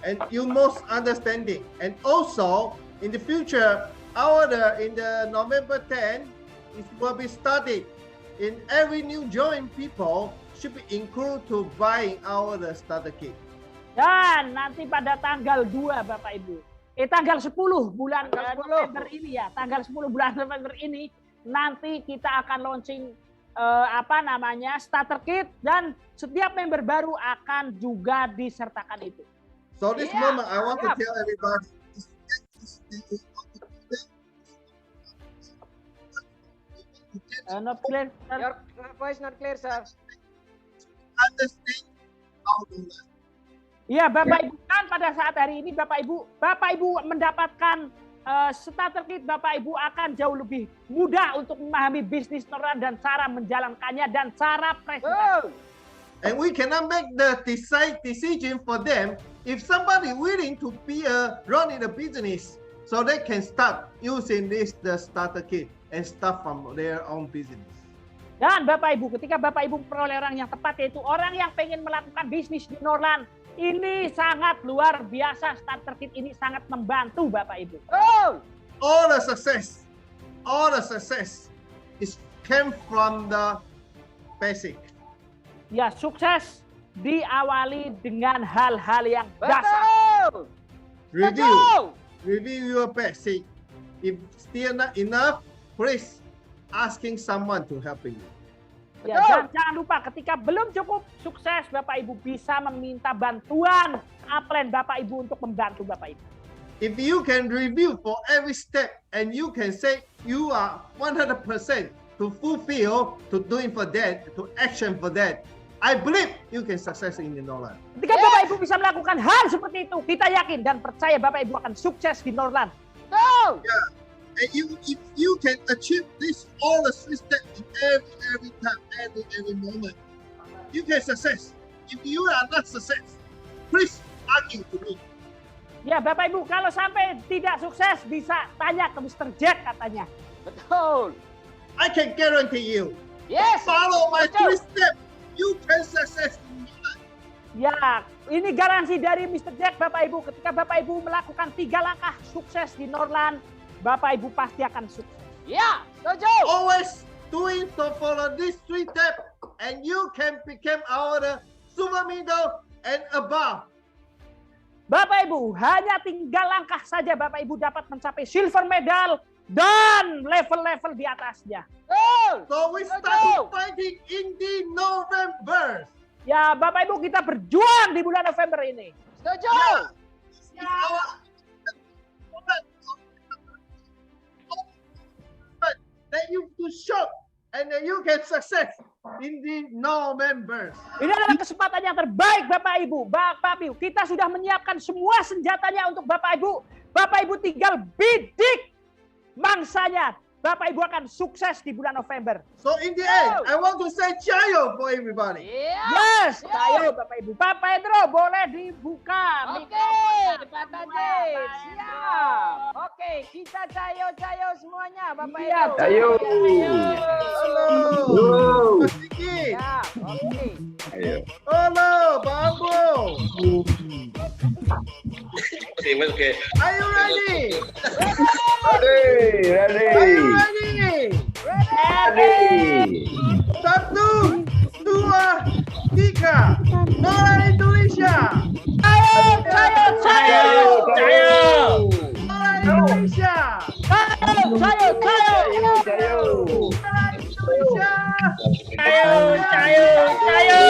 And you must understanding. And also in the future, in the November 10, it will be started. In every new join people should be included to buying our starter kit. Dan nanti pada tanggal 2 Bapak Ibu. Tanggal 10 bulan November ini ya. Tanggal 10 bulan November ini nanti kita akan launching starter kit dan setiap member baru akan juga disertakan itu. So this moment I want to tell everybody. Not clear. Your voice not clear, sir. Understand how to learn. Iya, Bapak Ibu kan pada saat hari ini Bapak Ibu mendapatkan starter kit, Bapak Ibu akan jauh lebih mudah untuk memahami bisnis Norlan dan cara menjalankannya dan cara presentasi. And we cannot make the decision for them if somebody willing to be running a business, so they can start using the starter kit and start from their own business. Dan Bapak Ibu, ketika Bapak Ibu memperoleh orang yang tepat, yaitu orang yang pengen melakukan bisnis di Norlan, ini sangat luar biasa. Starter kit ini sangat membantu Bapak Ibu. All the success is came from the basic. Ya, sukses diawali dengan hal-hal yang dasar. Review your basic. If still not enough, please asking someone to help you. Ya, dan jangan lupa ketika belum cukup sukses, Bapak Ibu bisa meminta bantuan upline Bapak Ibu untuk membantu Bapak Ibu. If you can review for every step and you can say you are 100% to fulfill, to doing for that, to action for that, I believe you can success in the Norlan. Ketika Bapak Ibu bisa melakukan hal seperti itu, kita yakin dan percaya Bapak Ibu akan sukses di Norlan. Yeah. And if you can achieve this all the three steps in every time, every moment, you can success. If you are not success, please argue to me. Ya Bapak Ibu, kalau sampai tidak sukses bisa tanya ke Mr. Jack katanya. Betul. I can guarantee you. Yes. Follow my three steps, you can success in your life. Ya, ini garansi dari Mr. Jack Bapak Ibu. Ketika Bapak Ibu melakukan 3 langkah sukses di Norlan, Bapak Ibu pasti akan sukses. Ya, setuju. Always doing to follow these 3 steps, and you can become our super middle and above. Bapak Ibu, hanya tinggal langkah saja Bapak Ibu dapat mencapai silver medal dan level-level di atasnya. So we start fighting in the November. Ya, Bapak Ibu, kita berjuang di bulan November ini. Setuju. That you to show and then you can success in the November. Ini adalah kesempatan yang terbaik, Bapak Ibu. Bapak Ibu, kita sudah menyiapkan semua senjatanya untuk Bapak Ibu. Bapak Ibu tinggal bidik mangsanya. Bapak Ibu akan sukses di bulan November. So in the end, I want to say jayo for everybody. Yes, jayo Bapak Ibu. Pak Pedro boleh dibuka. Oke, Pak Tajid, siap. Oke, kita jayo semuanya, Bapak Ibu. Jayo. Halo. Mas Diki. Siap, oke. Ayo. Halo, Pak Ambo. Oke. Are you ready? Ready. Are you ready? Ready. 1, 2, 3. Nora Indonesia. Jayo. Nora Indonesia. Jayo. Nora Indonesia. Jayo.